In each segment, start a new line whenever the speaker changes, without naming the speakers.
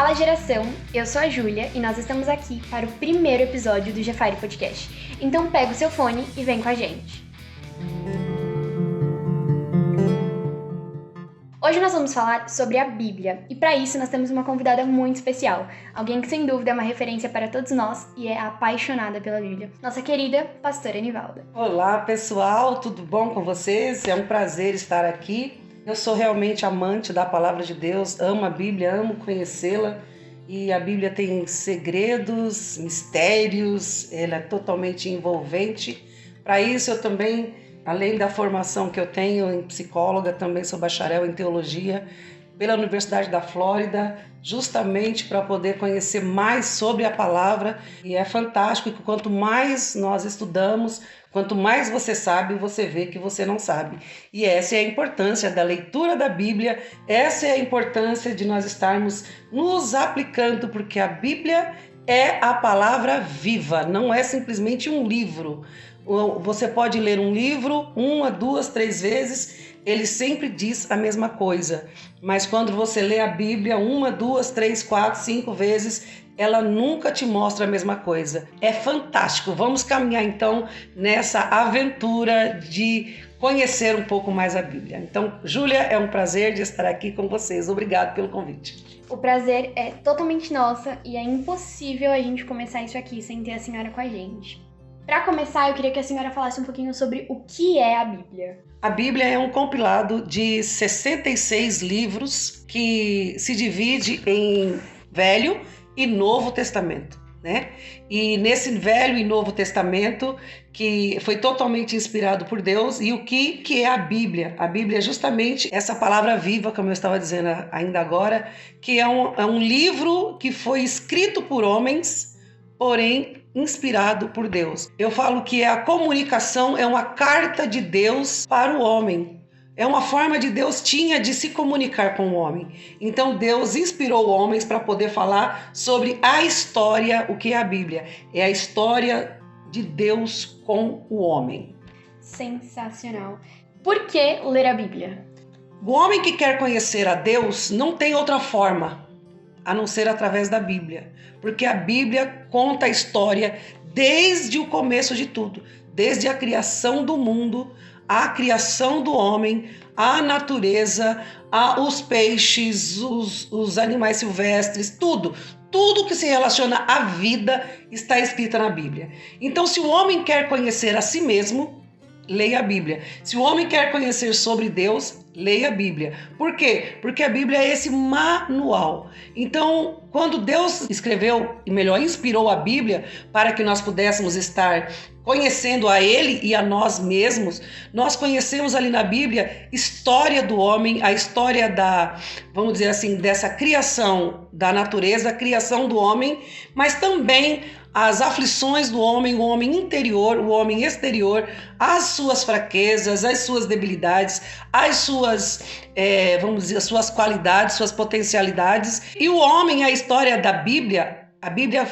Fala geração, eu sou a Júlia e nós estamos aqui para o primeiro episódio do Gefire Podcast. Então pega o seu fone e vem com a gente. Hoje nós vamos falar sobre a Bíblia e para isso nós temos uma convidada muito especial, alguém que sem dúvida é uma referência para todos nós e é apaixonada pela Bíblia, nossa querida pastora Enivalda.
Olá pessoal, tudo bom com vocês? É um prazer estar aqui. Eu sou realmente amante da palavra de Deus, amo a Bíblia, amo conhecê-la e a Bíblia tem segredos, mistérios, ela é totalmente envolvente. Para isso eu também, além da formação que eu tenho em psicóloga, também sou bacharel em teologia pela Universidade da Flórida, justamente para poder conhecer mais sobre a palavra. E é fantástico que quanto mais nós estudamos, quanto mais você sabe, você vê que você não sabe. E essa é a importância da leitura da Bíblia, essa é a importância de nós estarmos nos aplicando, porque a Bíblia é a palavra viva, não é simplesmente um livro. Você pode ler um livro 1, 2, 3 vezes, ele sempre diz a mesma coisa. Mas quando você lê a Bíblia 1, 2, 3, 4, 5 vezes, ela nunca te mostra a mesma coisa. É fantástico. Vamos caminhar então nessa aventura de conhecer um pouco mais a Bíblia. Então, Júlia, é um prazer de estar aqui com vocês. Obrigado pelo convite.
O prazer é totalmente nosso e é impossível a gente começar isso aqui sem ter a senhora com a gente. Para começar, eu queria que a senhora falasse um pouquinho sobre o que é a Bíblia.
A Bíblia é um compilado de 66 livros que se divide em Velho e Novo Testamento, né? E nesse Velho e Novo Testamento, que foi totalmente inspirado por Deus, e o que é a Bíblia? A Bíblia é justamente essa palavra viva, como eu estava dizendo ainda agora, que é um livro que foi escrito por homens, porém inspirado por Deus. Eu falo que a comunicação é uma carta de Deus para o homem. É uma forma de Deus tinha de se comunicar com o homem. Então Deus inspirou homens para poder falar sobre a história, o que é a Bíblia. É a história de Deus com o homem.
Sensacional. Por que ler a Bíblia?
O homem que quer conhecer a Deus não tem outra forma a não ser através da Bíblia. Porque a Bíblia conta a história desde o começo de tudo. Desde a criação do mundo, a criação do homem, a natureza, os peixes, os animais silvestres, tudo que se relaciona à vida está escrita na Bíblia. Então, se o homem quer conhecer a si mesmo, leia a Bíblia. Se o homem quer conhecer sobre Deus, leia a Bíblia. Por quê? Porque a Bíblia é esse manual. Então, quando Deus escreveu, e melhor, inspirou a Bíblia para que nós pudéssemos estar conhecendo a Ele e a nós mesmos, nós conhecemos ali na Bíblia história do homem, a história vamos dizer assim, dessa criação da natureza, a criação do homem, mas também as aflições do homem, o homem interior, o homem exterior, as suas fraquezas, as suas debilidades, as suas, vamos dizer, as suas qualidades, suas potencialidades. E o homem, a história da Bíblia, a Bíblia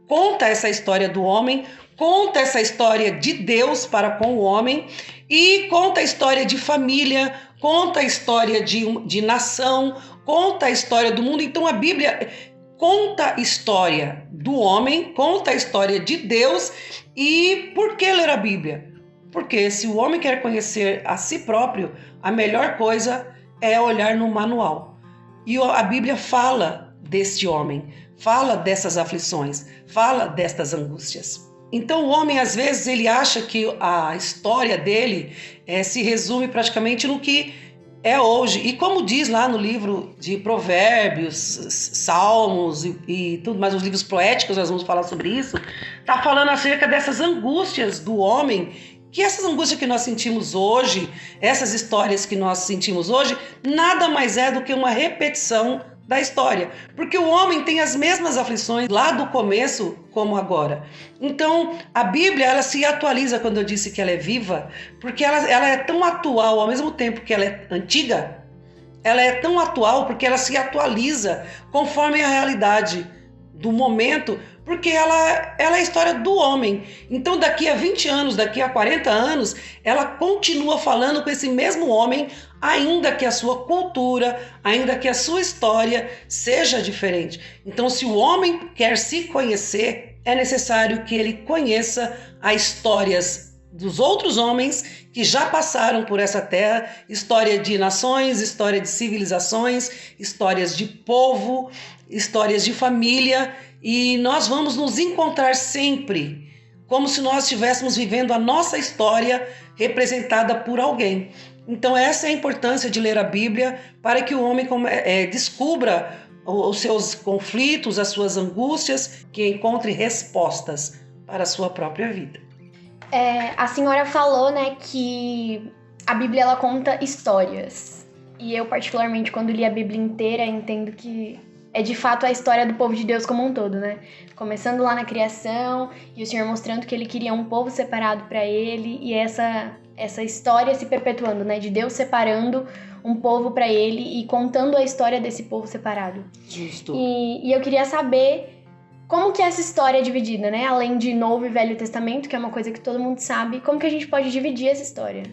conta essa história do homem, conta essa história de Deus para com o homem e conta a história de família, conta a história de nação, conta a história do mundo. Então a Bíblia conta a história do homem, conta a história de Deus. E por que ler a Bíblia? Porque se o homem quer conhecer a si próprio, a melhor coisa é olhar no manual. E a Bíblia fala deste homem, fala dessas aflições, fala destas angústias. Então o homem, às vezes, ele acha que a história dele se resume praticamente no que é hoje. E como diz lá no livro de Provérbios, Salmos e tudo mais, os livros poéticos, nós vamos falar sobre isso, está falando acerca dessas angústias do homem, que essas angústias que nós sentimos hoje, essas histórias que nós sentimos hoje, nada mais é do que uma repetição da história, porque o homem tem as mesmas aflições lá do começo como agora. Então a Bíblia, ela se atualiza. Quando eu disse que ela é viva, porque ela é tão atual ao mesmo tempo que ela é antiga. Ela é tão atual porque ela se atualiza conforme a realidade do momento, porque ela é a história do homem. Então, daqui a 20 anos, daqui a 40 anos, ela continua falando com esse mesmo homem, ainda que a sua cultura, ainda que a sua história seja diferente. Então, se o homem quer se conhecer, é necessário que ele conheça as histórias dos outros homens que já passaram por essa terra, história de nações, história de civilizações, histórias de povo, histórias de família, e nós vamos nos encontrar sempre como se nós estivéssemos vivendo a nossa história representada por alguém. Então essa é a importância de ler a Bíblia, para que o homem descubra os seus conflitos, as suas angústias, que encontre respostas para a sua própria vida.
A senhora falou, né, que a Bíblia ela conta histórias. E eu, particularmente, quando li a Bíblia inteira, entendo que é de fato a história do povo de Deus como um todo, né? Começando lá na criação, e o Senhor mostrando que ele queria um povo separado para ele, e essa história se perpetuando, né? De Deus separando um povo para ele e contando a história desse povo separado.
Justo.
E eu queria saber como que essa história é dividida, né? Além de Novo e Velho Testamento, que é uma coisa que todo mundo sabe, como que a gente pode dividir essa história?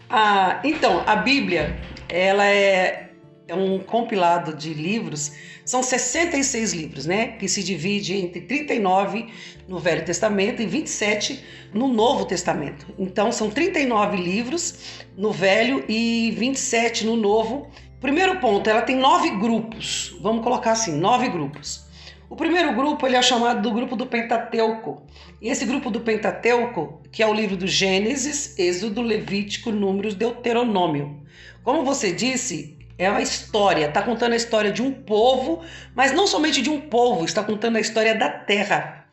Então, a Bíblia, ela é um compilado de livros, são 66 livros, né? Que se divide entre 39 no Velho Testamento e 27 no Novo Testamento. Então, são 39 livros no Velho e 27 no Novo. Primeiro ponto, ela tem 9 grupos, vamos colocar assim, 9 grupos. O primeiro grupo ele é chamado do grupo do Pentateuco. E esse grupo do Pentateuco, que é o livro do Gênesis, Êxodo, Levítico, Números, Deuteronômio. Como você disse, é uma história, está contando a história de um povo, mas não somente de um povo, está contando a história da terra.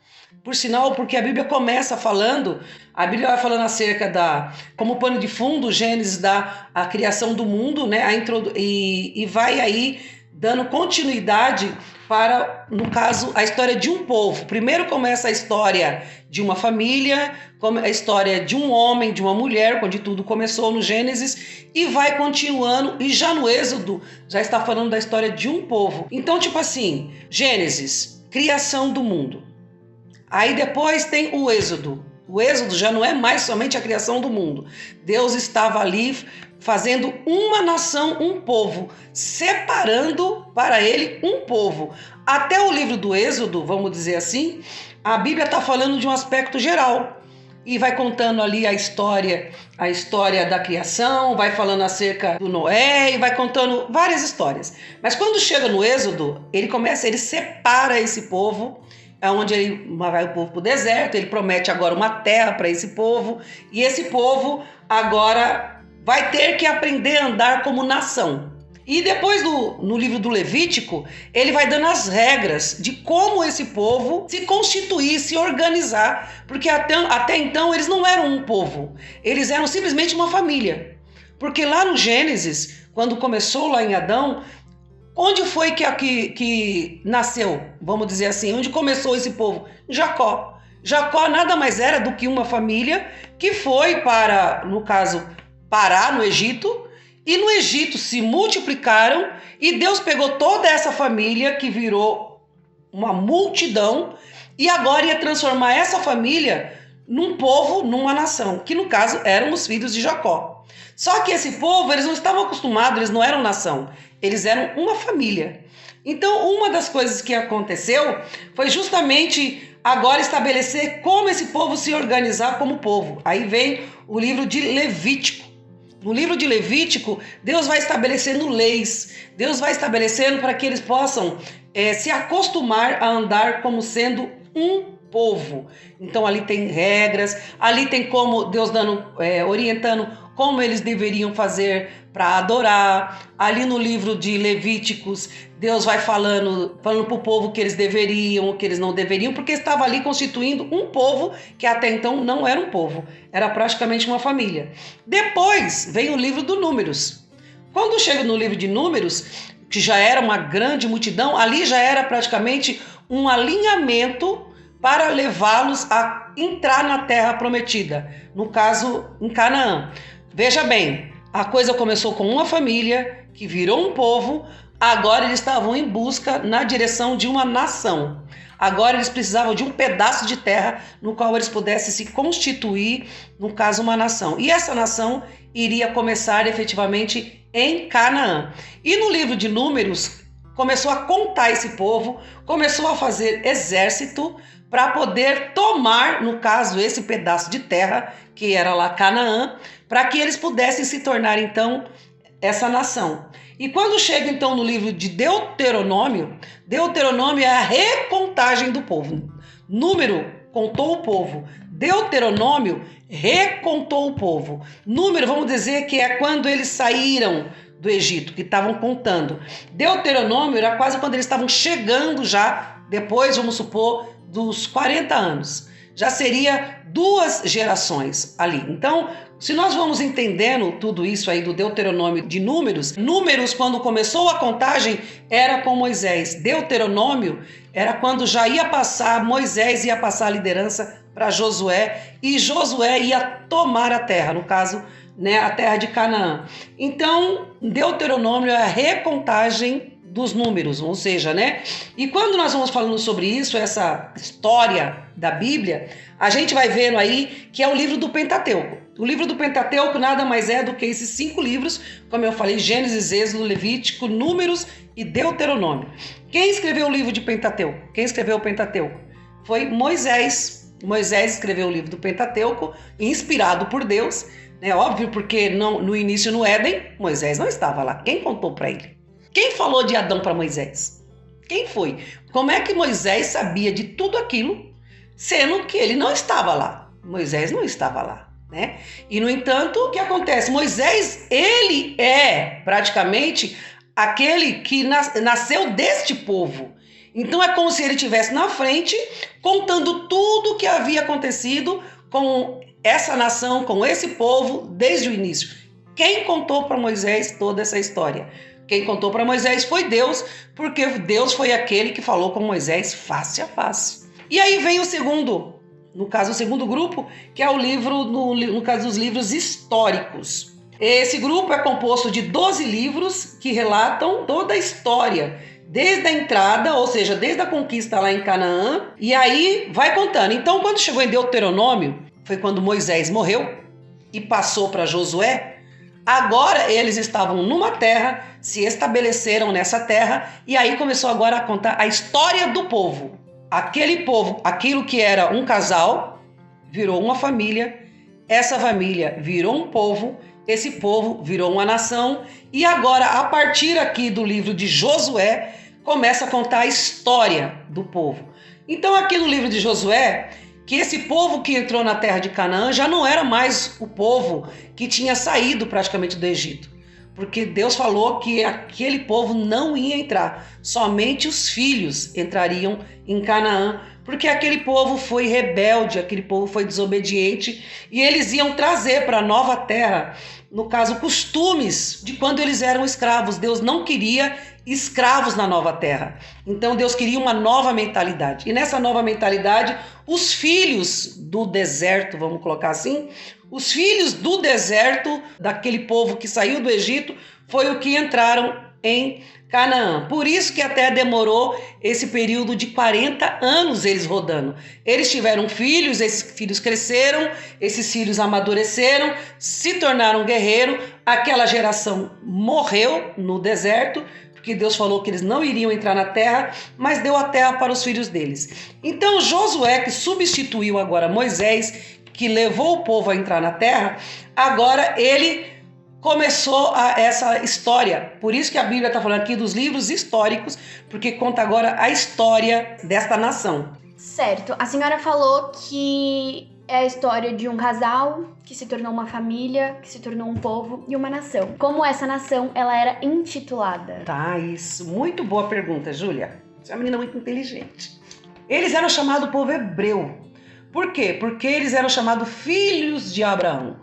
Por sinal, porque a Bíblia começa falando, a Bíblia vai falando acerca como pano de fundo, Gênesis dá a criação do mundo, né? E vai aí dando continuidade para, no caso, a história de um povo. Primeiro começa a história de uma família, a história de um homem, de uma mulher, onde tudo começou no Gênesis, e vai continuando, e já no Êxodo já está falando da história de um povo. Então, tipo assim, Gênesis, criação do mundo. Aí depois tem o Êxodo. O Êxodo já não é mais somente a criação do mundo. Deus estava ali fazendo uma nação, um povo, separando para ele um povo. Até o livro do Êxodo, vamos dizer assim, a Bíblia está falando de um aspecto geral. E vai contando ali a história da criação, vai falando acerca do Noé, e vai contando várias histórias. Mas quando chega no Êxodo, ele separa esse povo, onde ele vai o povo para o deserto, ele promete agora uma terra para esse povo, e esse povo agora vai ter que aprender a andar como nação. E depois no livro do Levítico, ele vai dando as regras de como esse povo se constituir, se organizar, porque até então eles não eram um povo, eles eram simplesmente uma família. Porque lá no Gênesis, quando começou lá em Adão, onde foi que nasceu, vamos dizer assim, onde começou esse povo? Jacó. Jacó nada mais era do que uma família que foi para, no caso, parar no Egito, e no Egito se multiplicaram, e Deus pegou toda essa família que virou uma multidão, e agora ia transformar essa família num povo, numa nação, que no caso eram os filhos de Jacó. Só que esse povo, eles não estavam acostumados, eles não eram nação, eles eram uma família. Então, uma das coisas que aconteceu foi justamente agora estabelecer como esse povo se organizar como povo. Aí vem o livro de Levítico. No livro de Levítico, Deus vai estabelecendo leis, Deus vai estabelecendo para que eles possam se acostumar a andar como sendo um povo. Então ali tem regras, ali tem como Deus orientando como eles deveriam fazer para adorar. Ali no livro de Levíticos, Deus vai falando para o povo o que eles deveriam, o que eles não deveriam, porque estava ali constituindo um povo que até então não era um povo, era praticamente uma família. Depois vem o livro do Números. Quando chega no livro de Números, que já era uma grande multidão, ali já era praticamente um alinhamento para levá-los a entrar na terra prometida, no caso em Canaã. Veja bem, a coisa começou com uma família que virou um povo, Agora eles estavam em busca na direção de uma nação. Agora eles precisavam de um pedaço de terra no qual eles pudessem se constituir, no caso, uma nação. E essa nação iria começar efetivamente em Canaã. E no livro de Números, começou a contar esse povo, começou a fazer exército para poder tomar, no caso, esse pedaço de terra, que era lá Canaã, para que eles pudessem se tornar, então, essa nação. E quando chega, então, no livro de Deuteronômio, Deuteronômio é a recontagem do povo. Número contou o povo. Deuteronômio recontou o povo. Número, vamos dizer que é quando eles saíram do Egito, que estavam contando. Deuteronômio era quase quando eles estavam chegando já, depois, vamos supor, dos 40 anos. Já seria 2 gerações ali. Então, se nós vamos entendendo tudo isso aí do Deuteronômio de Números, Números, quando começou a contagem, era com Moisés. Deuteronômio era quando já ia passar, Moisés ia passar a liderança para Josué, e Josué ia tomar a terra, no caso, né, a terra de Canaã. Então, Deuteronômio é a recontagem dos números, ou seja, né? E quando nós vamos falando sobre isso, essa história da Bíblia, a gente vai vendo aí que é o livro do Pentateuco. O livro do Pentateuco nada mais é do que esses 5 livros, como eu falei, Gênesis, Êxodo, Levítico, Números e Deuteronômio. Quem escreveu o livro de Pentateuco? Quem escreveu o Pentateuco? Foi Moisés. Moisés escreveu o livro do Pentateuco, inspirado por Deus, né? Óbvio, porque no início no Éden, Moisés não estava lá. Quem contou para ele? Quem falou de Adão para Moisés? Quem foi? Como é que Moisés sabia de tudo aquilo, sendo que ele não estava lá? Moisés não estava lá, né? E, no entanto, o que acontece? Moisés, ele é praticamente aquele que nasceu deste povo. Então, é como se ele estivesse na frente, contando tudo o que havia acontecido com essa nação, com esse povo, desde o início. Quem contou para Moisés toda essa história? Quem contou para Moisés foi Deus, porque Deus foi aquele que falou com Moisés face a face. E aí vem o segundo, no caso o segundo grupo, que é o livro, no caso dos livros históricos. Esse grupo é composto de 12 livros que relatam toda a história, desde a entrada, ou seja, desde a conquista lá em Canaã, e aí vai contando. Então, quando chegou em Deuteronômio, foi quando Moisés morreu e passou para Josué. Agora eles estavam numa terra, se estabeleceram nessa terra, e aí começou agora a contar a história do povo. Aquele povo, aquilo que era um casal, virou uma família, essa família virou um povo, esse povo virou uma nação, e agora, a partir aqui do livro de Josué, começa a contar a história do povo. Então, aqui no livro de Josué, que esse povo que entrou na terra de Canaã já não era mais o povo que tinha saído praticamente do Egito. Porque Deus falou que aquele povo não ia entrar, somente os filhos entrariam em Canaã, porque aquele povo foi rebelde, aquele povo foi desobediente, e eles iam trazer para a nova terra, no caso, costumes de quando eles eram escravos. Deus não queria escravos na nova terra. Então Deus queria uma nova mentalidade. E nessa nova mentalidade, os filhos do deserto, vamos colocar assim, os filhos do deserto, daquele povo que saiu do Egito, foi o que entraram em Canaã. Por isso que até demorou esse período de 40 anos eles rodando. Eles tiveram filhos, esses filhos cresceram, esses filhos amadureceram, se tornaram guerreiros, aquela geração morreu no deserto, porque Deus falou que eles não iriam entrar na terra, mas deu a terra para os filhos deles. Então Josué, que substituiu agora Moisés, que levou o povo a entrar na terra, agora ele começou essa história. Por isso que a Bíblia está falando aqui dos livros históricos, porque conta agora a história desta nação.
Certo. A senhora falou que é a história de um casal que se tornou uma família, que se tornou um povo e uma nação. Como essa nação ela era intitulada?
Tá, isso. Muito boa pergunta, Júlia. Você é uma menina muito inteligente. Eles eram chamados povo hebreu. Por quê? Porque eles eram chamados filhos de Abraão.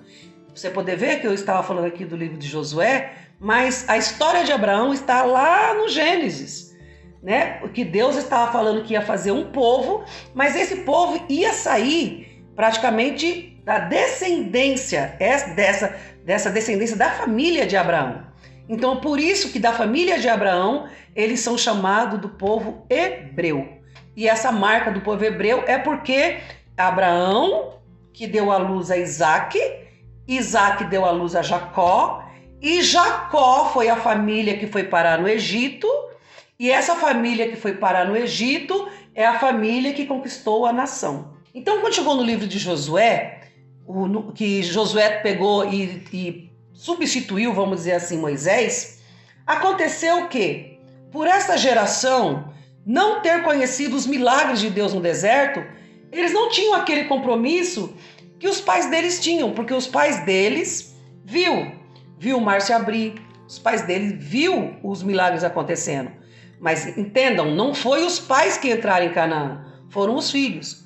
Você pode ver que eu estava falando aqui do livro de Josué, mas a história de Abraão está lá no Gênesis, né? O que Deus estava falando que ia fazer um povo, mas esse povo ia sair praticamente da descendência, dessa descendência da família de Abraão. Então, por isso que da família de Abraão, eles são chamados do povo hebreu. E essa marca do povo hebreu é porque Abraão, que deu à luz a Isaac, Isaac deu à luz a Jacó, e Jacó foi a família que foi parar no Egito, e essa família que foi parar no Egito é a família que conquistou a nação. Então, quando chegou no livro de Josué, que Josué pegou e substituiu, vamos dizer assim, Moisés, aconteceu o quê? Por esta geração não ter conhecido os milagres de Deus no deserto, eles não tinham aquele compromisso que os pais deles tinham, porque os pais deles viu o mar se abrir, os pais deles viu os milagres acontecendo. Mas entendam, não foi os pais que entraram em Canaã, foram os filhos.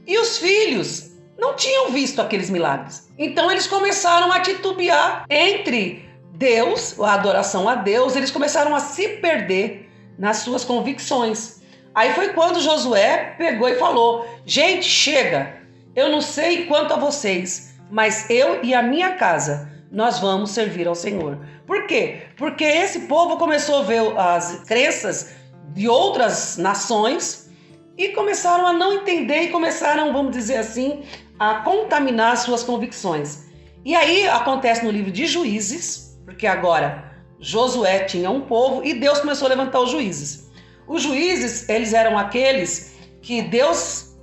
E os filhos não tinham visto aqueles milagres. Então eles começaram a titubear entre Deus, a adoração a Deus, eles começaram a se perder nas suas convicções. Aí foi quando Josué pegou e falou: gente, chega, eu não sei quanto a vocês, mas eu e a minha casa, nós vamos servir ao Senhor. Por quê? Porque esse povo começou a ver as crenças de outras nações e começaram a não entender e começaram, vamos dizer assim, a contaminar suas convicções. E aí acontece no livro de Juízes, porque agora Josué tinha um povo e Deus começou a levantar os juízes. Os juízes, eles eram aqueles que Deus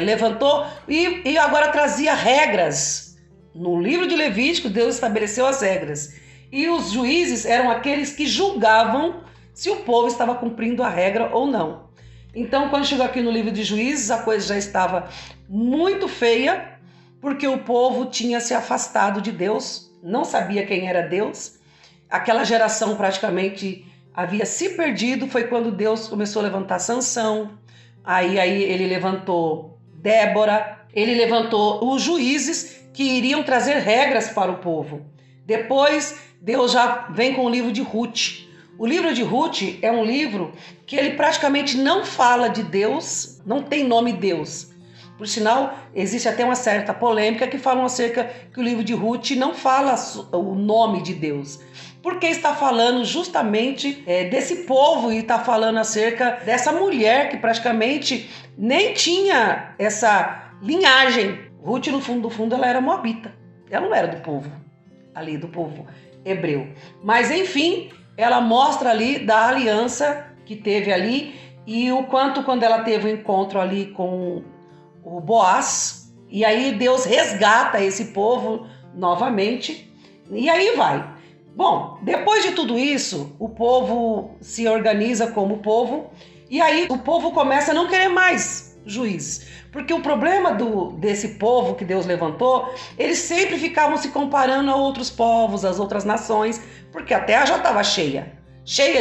levantou e agora trazia regras. No livro de Levítico, Deus estabeleceu as regras. E os juízes eram aqueles que julgavam se o povo estava cumprindo a regra ou não. Então, quando chegou aqui no livro de Juízes, a coisa já estava muito feia, porque o povo tinha se afastado de Deus, não sabia quem era Deus. Aquela geração praticamente havia se perdido. Foi quando Deus começou a levantar Sansão, aí ele levantou Débora, ele levantou os juízes que iriam trazer regras para o povo. Depois, Deus já vem com o livro de Ruth. O livro de Ruth é um livro que ele praticamente não fala de Deus, não tem nome Deus. Por sinal, existe até uma certa polêmica que falam acerca que o livro de Ruth não fala o nome de Deus, porque está falando justamente desse povo e está falando acerca dessa mulher que praticamente nem tinha essa linhagem. Ruth, no fundo, ela era moabita. Ela não era do povo, ali do povo hebreu. Mas, enfim, ela mostra ali da aliança que teve ali e o quanto quando ela teve o encontro ali com o Boaz, e aí Deus resgata esse povo novamente, e aí vai. Bom, depois de tudo isso, o povo se organiza como povo, e aí o povo começa a não querer mais juízes. Porque o problema desse povo que Deus levantou, eles sempre ficavam se comparando a outros povos, às outras nações, porque a terra já estava cheia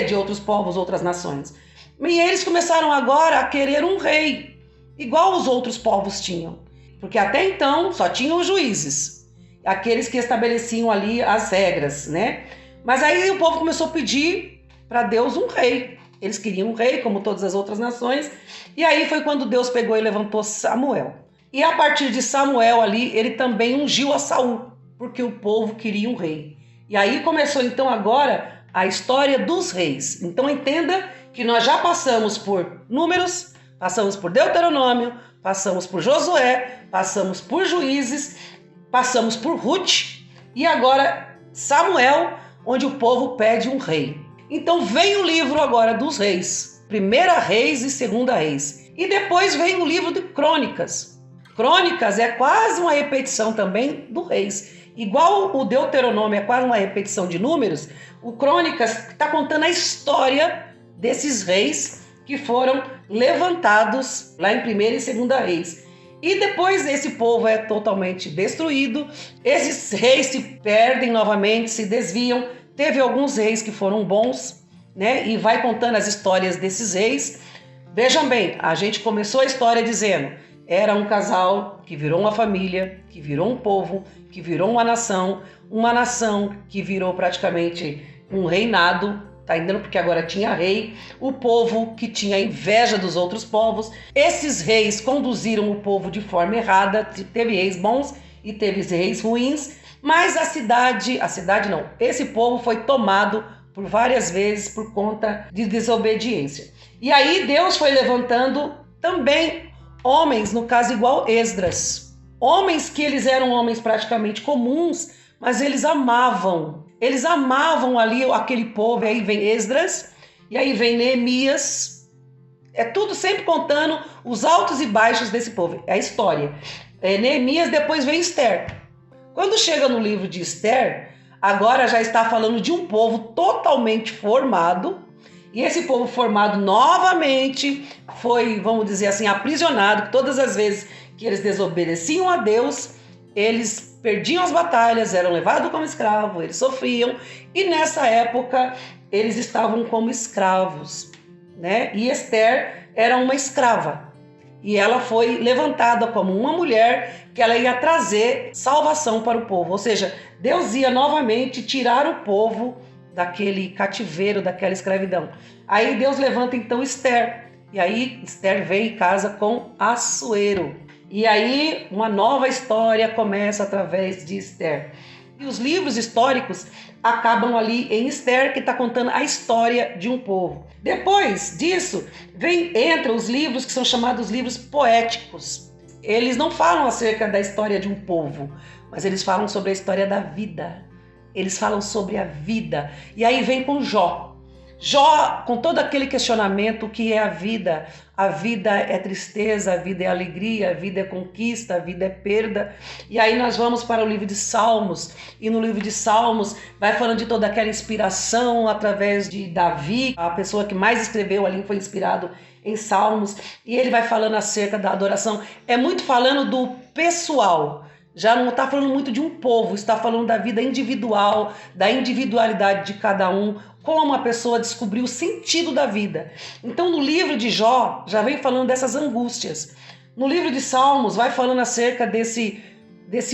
de outros povos, outras nações. E eles começaram agora a querer um rei, igual os outros povos tinham. Porque até então só tinham os juízes, aqueles que estabeleciam ali as regras, né? Mas aí o povo começou a pedir para Deus um rei. Eles queriam um rei, como todas as outras nações. E aí foi quando Deus pegou e levantou Samuel. E a partir de Samuel ali, ele também ungiu a Saul, porque o povo queria um rei. E aí começou então agora a história dos reis. Então entenda que nós já passamos por Números, passamos por Deuteronômio, passamos por Josué, passamos por Juízes, passamos por Ruth e agora Samuel, onde o povo pede um rei. Então vem o livro agora dos reis, Primeira Reis e Segunda Reis. E depois vem o livro de Crônicas. Crônicas é quase uma repetição também do Reis. Igual o Deuteronômio é quase uma repetição de Números, o Crônicas está contando a história desses reis que foram levantados lá em Primeira e Segunda Reis. E depois esse povo é totalmente destruído, esses reis se perdem novamente, se desviam. Teve alguns reis que foram bons, né? E vai contando as histórias desses reis. Vejam bem, a gente começou a história dizendo: era um casal que virou uma família, que virou um povo, que virou uma nação que virou praticamente um reinado, tá entendendo? Porque agora tinha rei, o povo que tinha inveja dos outros povos. Esses reis conduziram o povo de forma errada, teve reis bons e teve reis ruins. Mas esse povo foi tomado por várias vezes por conta de desobediência. E aí Deus foi levantando também homens, no caso igual Esdras. Homens que eles eram homens praticamente comuns, mas eles amavam ali aquele povo. E aí vem Esdras, e aí vem Neemias. É tudo sempre contando os altos e baixos desse povo, é a história. Neemias, depois vem Esther. Quando chega no livro de Esther, agora já está falando de um povo totalmente formado, e esse povo formado novamente foi, vamos dizer assim, aprisionado. Todas as vezes que eles desobedeciam a Deus, eles perdiam as batalhas, eram levados como escravos, eles sofriam, e nessa época eles estavam como escravos, né? E Esther era uma escrava, e ela foi levantada como uma mulher que ela ia trazer salvação para o povo, ou seja, Deus ia novamente tirar o povo daquele cativeiro, daquela escravidão. Aí Deus levanta então Esther, e aí Esther vem e casa com Assuero. E aí uma nova história começa através de Esther. E os livros históricos acabam ali em Esther, que está contando a história de um povo. Depois disso, entram os livros que são chamados livros poéticos. Eles não falam acerca da história de um povo, mas eles falam sobre a história da vida. Eles falam sobre a vida. E aí vem com Jó. Jó, com todo aquele questionamento, o que é a vida? A vida é tristeza, a vida é alegria, a vida é conquista, a vida é perda. E aí nós vamos para o livro de Salmos, e no livro de Salmos vai falando de toda aquela inspiração através de Davi, a pessoa que mais escreveu ali foi inspirado em Salmos, e ele vai falando acerca da adoração. É muito falando do pessoal. Já não está falando muito de um povo, está falando da vida individual, da individualidade de cada um, como a pessoa descobriu o sentido da vida. Então, no livro de Jó, já vem falando dessas angústias. No livro de Salmos, vai falando acerca desse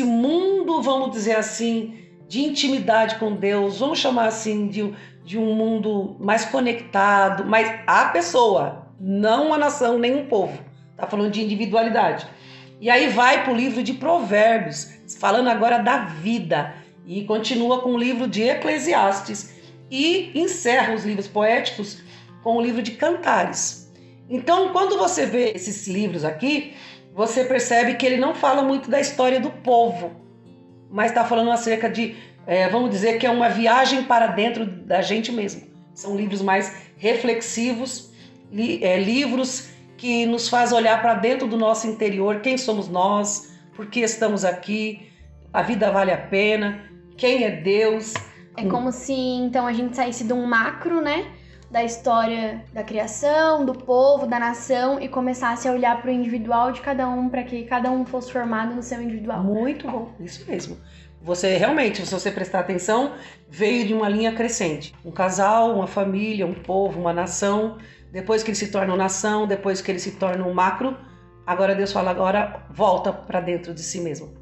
mundo, vamos dizer assim, de intimidade com Deus, vamos chamar assim, de um mundo mais conectado, mas a pessoa, não a nação, nem um povo. Está falando de individualidade. E aí vai para o livro de Provérbios, falando agora da vida, e continua com o livro de Eclesiastes, e encerra os livros poéticos com o livro de Cantares. Então, quando você vê esses livros aqui, você percebe que ele não fala muito da história do povo, mas está falando acerca de, vamos dizer que é uma viagem para dentro da gente mesmo. São livros mais reflexivos, livros que nos faz olhar para dentro do nosso interior, quem somos nós, por que estamos aqui, a vida vale a pena, quem é Deus.
É como se, então, a gente saísse de um macro, né, da história da criação, do povo, da nação, e começasse a olhar para o individual de cada um, para que cada um fosse formado no seu individual.
Muito bom, isso mesmo. Você realmente, se você prestar atenção, veio de uma linha crescente. Um casal, uma família, um povo, uma nação. Depois que eles se tornam nação, depois que eles se tornam macro, agora Deus fala, agora volta para dentro de si mesmo.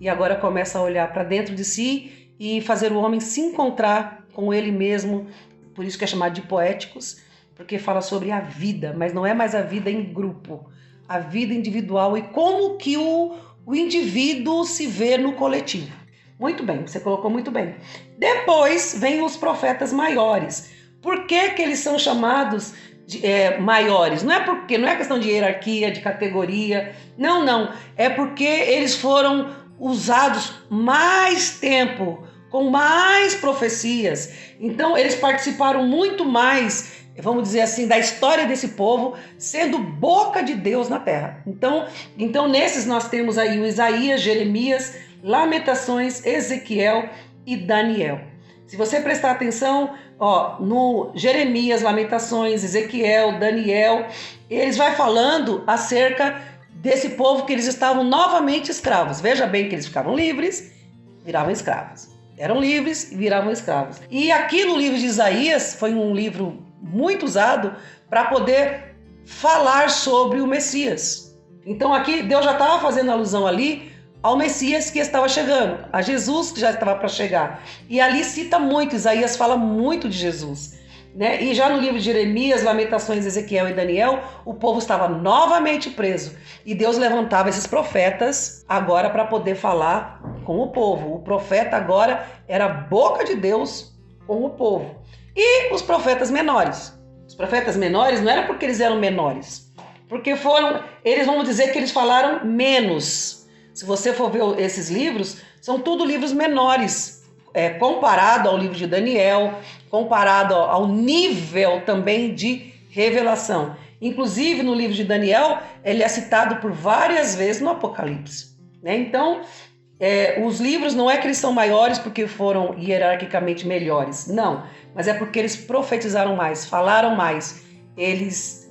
E agora começa a olhar para dentro de si e fazer o homem se encontrar com ele mesmo. Por isso que é chamado de poéticos, porque fala sobre a vida, mas não é mais a vida em grupo, a vida individual e como que o indivíduo se vê no coletivo. Muito bem, você colocou muito bem. Depois vem os profetas maiores. Por que que eles são chamados maiores? Não é questão de hierarquia, de categoria, não. É porque eles foram usados mais tempo, com mais profecias. Então, eles participaram muito mais, vamos dizer assim, da história desse povo, sendo boca de Deus na terra. Então nesses nós temos aí o Isaías, Jeremias, Lamentações, Ezequiel e Daniel. Se você prestar atenção, no Jeremias, Lamentações, Ezequiel, Daniel, eles vai falando acerca desse povo que eles estavam novamente escravos. Veja bem que eles ficavam livres, viravam escravos. Eram livres e viravam escravos. E aqui no livro de Isaías foi um livro muito usado para poder falar sobre o Messias. Então aqui Deus já estava fazendo alusão ali ao Messias que estava chegando, a Jesus que já estava para chegar. E ali cita muito, Isaías fala muito de Jesus, né? E já no livro de Jeremias, Lamentações, Ezequiel e Daniel, o povo estava novamente preso. E Deus levantava esses profetas agora para poder falar com o povo. O profeta agora era a boca de Deus com o povo. E os profetas menores? Os profetas menores não era porque eles eram menores, porque eles vão dizer que eles falaram menos. Se você for ver esses livros, são tudo livros menores, comparado ao livro de Daniel, comparado ao nível também de revelação. Inclusive, no livro de Daniel, ele é citado por várias vezes no Apocalipse, né? Então, os livros não é que eles são maiores porque foram hierarquicamente melhores, não. Mas é porque eles profetizaram mais, falaram mais. Eles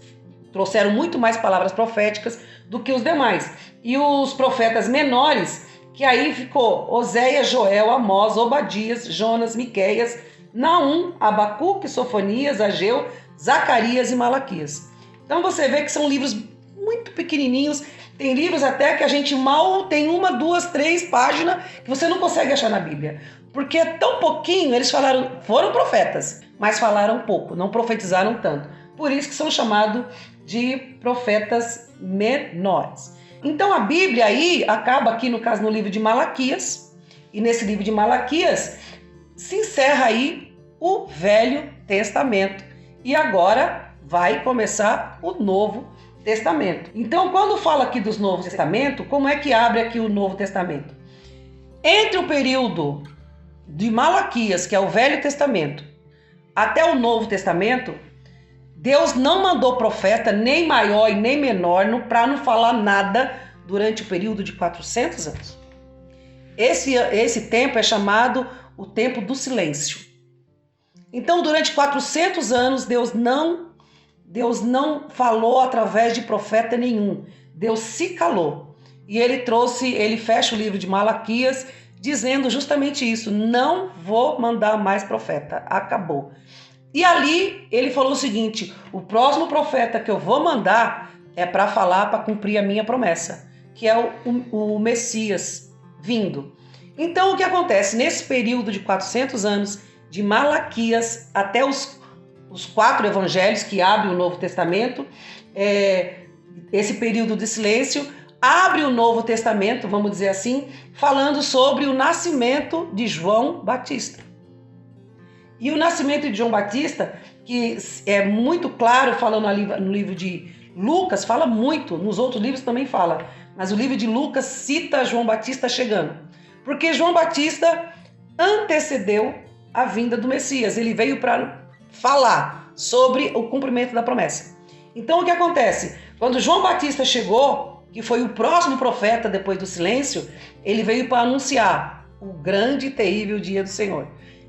trouxeram muito mais palavras proféticas do que os demais. E os profetas menores, que aí ficou Oséias, Joel, Amós, Obadias, Jonas, Miqueias, Naum, Abacuque, Sofonias, Ageu, Zacarias e Malaquias. Então você vê que são livros muito pequenininhos. Tem livros até que a gente mal tem 1, 2, 3 páginas que você não consegue achar na Bíblia. Porque é tão pouquinho, eles foram profetas, mas falaram pouco, não profetizaram tanto. Por isso que são chamados de profetas menores. Então a Bíblia aí acaba aqui, no caso, no livro de Malaquias, e nesse livro de Malaquias se encerra aí o Velho Testamento. E agora vai começar o Novo Testamento. Então, quando fala aqui dos Novo Testamento, como é que abre aqui o Novo Testamento? Entre o período de Malaquias, que é o Velho Testamento, até o Novo Testamento, Deus não mandou profeta, nem maior e nem menor, para não falar nada durante o período de 400 anos. Esse tempo é chamado o tempo do silêncio. Então, durante 400 anos, Deus não falou através de profeta nenhum. Deus se calou. E ele fecha o livro de Malaquias dizendo justamente isso: não vou mandar mais profeta, acabou. E ali ele falou o seguinte: o próximo profeta que eu vou mandar é para falar, para cumprir a minha promessa, que é o Messias vindo. Então o que acontece? Nesse período de 400 anos, de Malaquias até os 4 evangelhos que abrem o Novo Testamento, esse período de silêncio abre o Novo Testamento, vamos dizer assim, falando sobre o nascimento de João Batista. E o nascimento de João Batista, que é muito claro, falando no livro de Lucas, fala muito, nos outros livros também fala, mas o livro de Lucas cita João Batista chegando, porque João Batista antecedeu a vinda do Messias, ele veio para falar sobre o cumprimento da promessa. Então o que acontece? Quando João Batista chegou, que foi o próximo profeta depois do silêncio, ele veio para anunciar o grande e terrível dia do Senhor.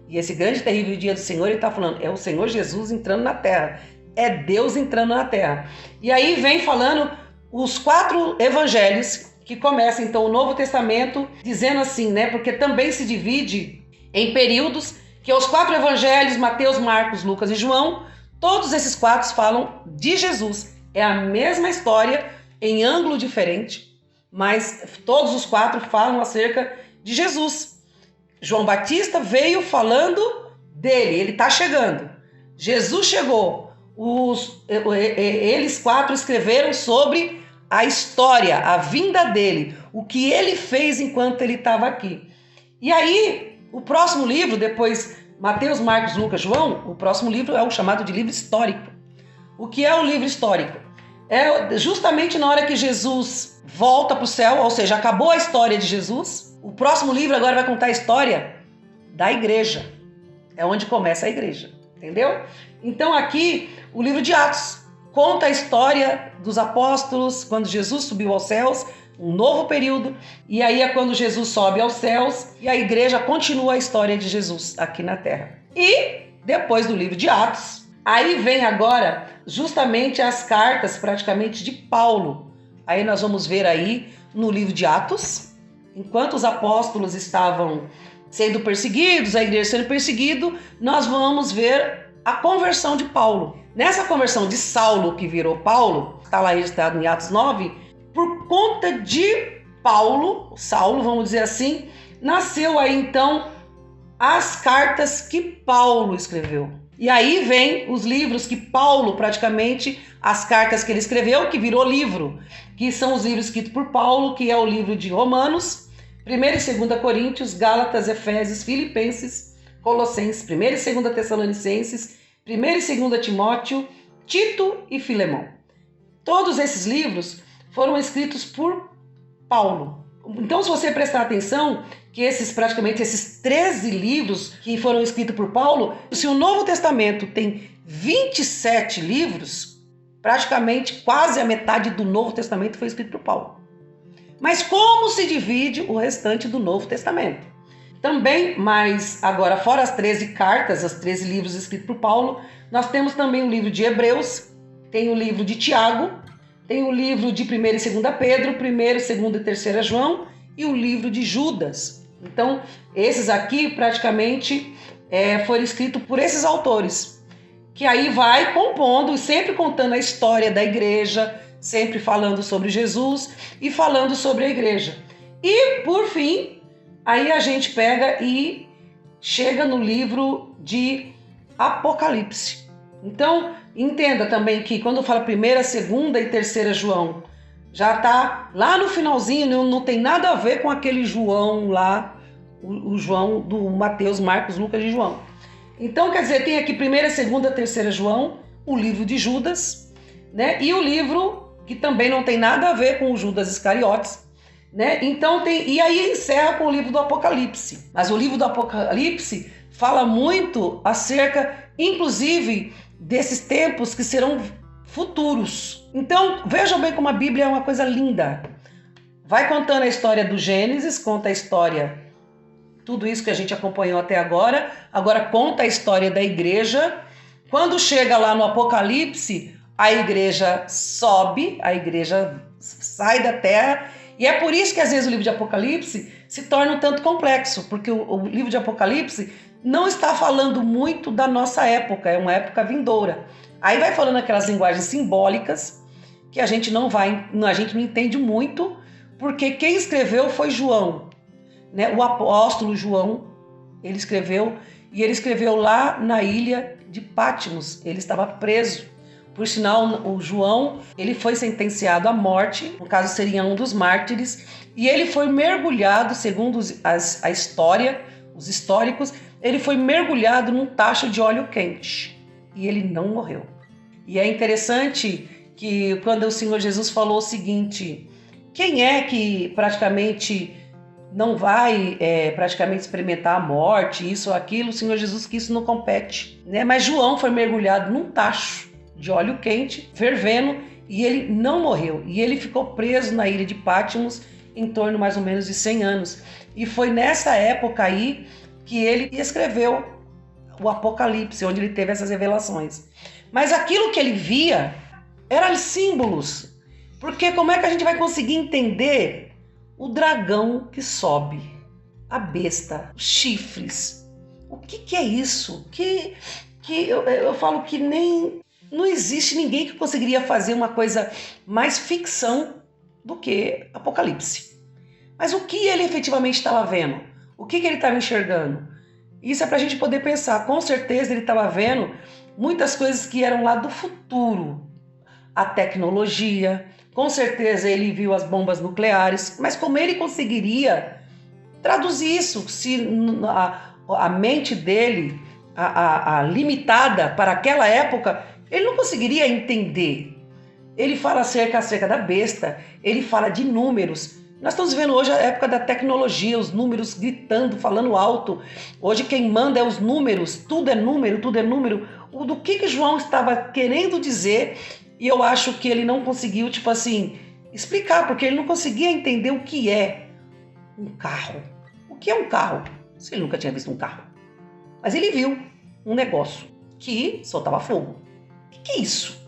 E esse grande e terrível dia do Senhor, ele está falando, é o Senhor Jesus entrando na terra, é Deus entrando na terra. E aí vem falando os 4 evangelhos, que começam então o Novo Testamento, dizendo assim, né? Porque também se divide em períodos, que os 4 evangelhos, Mateus, Marcos, Lucas e João, todos esses 4 falam de Jesus. É a mesma história, em ângulo diferente, mas todos os 4 falam acerca de Jesus. João Batista veio falando dele, ele está chegando. Jesus chegou. Eles 4 escreveram sobre a história, a vinda dele, o que ele fez enquanto ele estava aqui. E aí, o próximo livro, depois Mateus, Marcos, Lucas, João, o próximo livro é o chamado de livro histórico. O que é o livro histórico? É justamente na hora que Jesus volta para o céu, ou seja, acabou a história de Jesus. O próximo livro agora vai contar a história da igreja. É onde começa a igreja, entendeu? Então aqui, o livro de Atos conta a história dos apóstolos, quando Jesus subiu aos céus, um novo período, e aí é quando Jesus sobe aos céus e a igreja continua a história de Jesus aqui na terra. E depois do livro de Atos, aí vem agora justamente as cartas praticamente de Paulo. Aí nós vamos ver aí no livro de Atos, enquanto os apóstolos estavam sendo perseguidos, a igreja sendo perseguida, nós vamos ver a conversão de Paulo. Nessa conversão de Saulo, que virou Paulo, está lá registrado em Atos 9, por conta de Paulo, Saulo, vamos dizer assim, nasceu aí então as cartas que Paulo escreveu. E aí vem os livros que Paulo, praticamente, as cartas que ele escreveu, que virou livro, que são os livros escritos por Paulo, que é o livro de Romanos, 1ª e 2ª Coríntios, Gálatas, Efésios, Filipenses, Colossenses, 1ª e 2ª Tessalonicenses, 1ª e 2ª Timóteo, Tito e Filemão. Todos esses livros foram escritos por Paulo. Então, se você prestar atenção, que praticamente esses 13 livros que foram escritos por Paulo, se o Novo Testamento tem 27 livros, praticamente quase a metade do Novo Testamento foi escrito por Paulo. Mas como se divide o restante do Novo Testamento? Também, mas agora fora as 13 cartas, os 13 livros escritos por Paulo, nós temos também o livro de Hebreus, tem o livro de Tiago, tem o livro de 1ª e 2ª Pedro, 1ª, 2ª e 3ª João e o livro de Judas. Então, esses aqui praticamente foram escritos por esses autores, que aí vai compondo, sempre contando a história da igreja, sempre falando sobre Jesus e falando sobre a igreja. E, por fim, aí a gente pega e chega no livro de Apocalipse. Então, entenda também que quando fala 1ª, 2ª e 3ª João, já está lá no finalzinho, não tem nada a ver com aquele João lá, o João do Mateus, Marcos, Lucas e João. Então, quer dizer, tem aqui 1ª, 2ª, 3ª João, o livro de Judas, né? E o livro que também não tem nada a ver com o Judas Iscariotes, né? Então e aí encerra com o livro do Apocalipse. Mas o livro do Apocalipse fala muito acerca, inclusive, desses tempos que serão futuros. Então, vejam bem como a Bíblia é uma coisa linda. Vai contando a história do Gênesis, conta a história, tudo isso que a gente acompanhou até agora conta a história da igreja. Quando chega lá no Apocalipse, a igreja sobe, a igreja sai da terra, e é por isso que às vezes o livro de Apocalipse se torna um tanto complexo, porque o livro de Apocalipse não está falando muito da nossa época, é uma época vindoura. Aí vai falando aquelas linguagens simbólicas que a gente não entende muito, porque quem escreveu foi João, né? O apóstolo João, ele escreveu lá na ilha de Patmos, ele estava preso. Por sinal, o João, ele foi sentenciado à morte, no caso seria um dos mártires, e ele foi mergulhado, segundo a história, os históricos, ele foi mergulhado num tacho de óleo quente e ele não morreu. E é interessante que quando o Senhor Jesus falou o seguinte, quem é que praticamente não vai praticamente experimentar a morte, isso ou aquilo, o Senhor Jesus que isso não compete, né? Mas João foi mergulhado num tacho de óleo quente, fervendo, e ele não morreu. E ele ficou preso na ilha de Patmos em torno mais ou menos de 100 anos. E foi nessa época aí que ele escreveu o Apocalipse, onde ele teve essas revelações. Mas aquilo que ele via eram símbolos. Porque como é que a gente vai conseguir entender o dragão que sobe, a besta, os chifres? O que é isso? Que eu falo que não existe ninguém que conseguiria fazer uma coisa mais ficção do que Apocalipse. Mas o que ele efetivamente estava vendo? O que ele estava enxergando? Isso é para a gente poder pensar. Com certeza ele estava vendo muitas coisas que eram lá do futuro. A tecnologia, com certeza ele viu as bombas nucleares, mas como ele conseguiria traduzir isso se a mente dele, a limitada para aquela época, ele não conseguiria entender. Ele fala acerca da besta, ele fala de números. Nós estamos vivendo hoje a época da tecnologia, os números gritando, falando alto. Hoje quem manda é os números, tudo é número, tudo é número. Do que João estava querendo dizer, e eu acho que ele não conseguiu, explicar, porque ele não conseguia entender o que é um carro. O que é um carro? Se ele nunca tinha visto um carro. Mas ele viu um negócio que soltava fogo. O que é isso?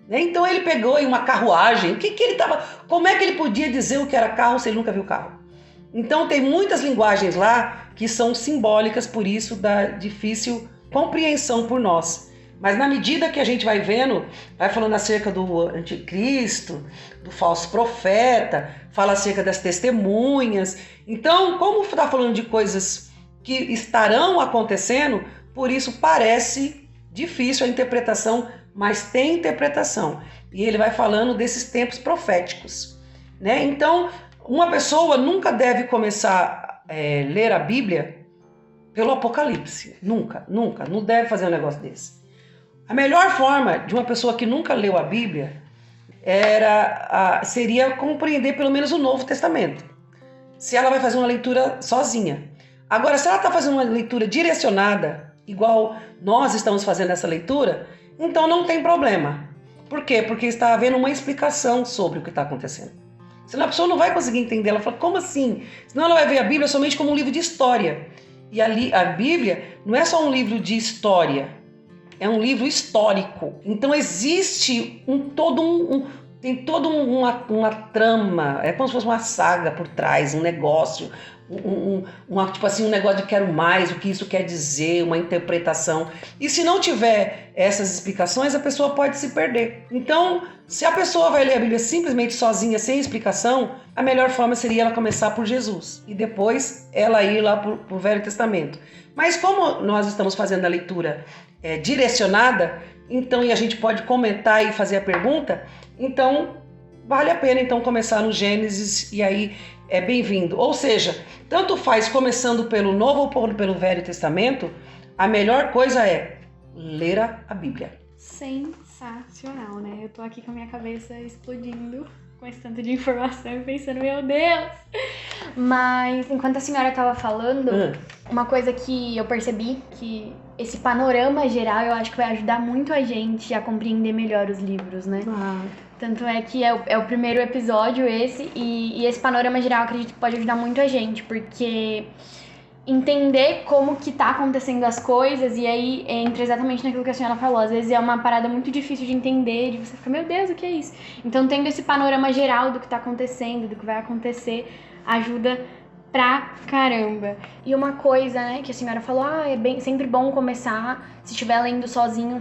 Então ele pegou em uma carruagem. Como é que ele podia dizer o que era carro se ele nunca viu carro? Então tem muitas linguagens lá que são simbólicas, por isso da difícil compreensão por nós. Mas na medida que a gente vai vendo, vai falando acerca do anticristo, do falso profeta, fala acerca das testemunhas. Então, como está falando de coisas que estarão acontecendo, por isso parece difícil a interpretação, mas tem interpretação. E ele vai falando desses tempos proféticos, né? Então, Uma pessoa nunca deve começar a ler a Bíblia pelo Apocalipse. Nunca, nunca. Não deve fazer um negócio desse. A melhor forma de uma pessoa que nunca leu a Bíblia seria compreender pelo menos o Novo Testamento. Se ela vai fazer uma leitura sozinha. Agora, se ela está fazendo uma leitura direcionada, igual nós estamos fazendo essa leitura, então não tem problema. Por quê? Porque está havendo uma explicação sobre o que está acontecendo. Senão a pessoa não vai conseguir entender. Ela fala, como assim? Senão ela vai ver a Bíblia somente como um livro de história. E ali a Bíblia não é só um livro de história, é um livro histórico. Então existe tem toda uma trama, é como se fosse uma saga por trás, um negócio, tipo assim, um negócio de quero mais, o que isso quer dizer, uma interpretação. E se não tiver essas explicações, a pessoa pode se perder. Então, se a pessoa vai ler a Bíblia simplesmente sozinha, sem explicação, a melhor forma seria ela começar por Jesus e depois ela ir lá para o Velho Testamento. Mas como nós estamos fazendo a leitura direcionada, então, e a gente pode comentar e fazer a pergunta, então vale a pena então começar no Gênesis e aí é bem-vindo. Ou seja, tanto faz começando pelo Novo ou pelo Velho Testamento, a melhor coisa é ler a Bíblia.
Sensacional, né? Eu tô aqui com a minha cabeça explodindo com esse tanto de informação e pensando, meu Deus! Mas enquanto a senhora tava falando, uma coisa que eu percebi, que esse panorama geral eu acho que vai ajudar muito a gente a compreender melhor os livros, né? Tanto é que é o primeiro episódio esse, e esse panorama geral eu acredito que pode ajudar muito a gente, porque entender como que tá acontecendo as coisas, e aí entra exatamente naquilo que a senhora falou, às vezes é uma parada muito difícil de entender, de você ficar, meu Deus, o que é isso? Então tendo esse panorama geral do que tá acontecendo, do que vai acontecer, ajuda pra caramba. E uma coisa, né, que a senhora falou, é sempre bom começar, se estiver lendo sozinho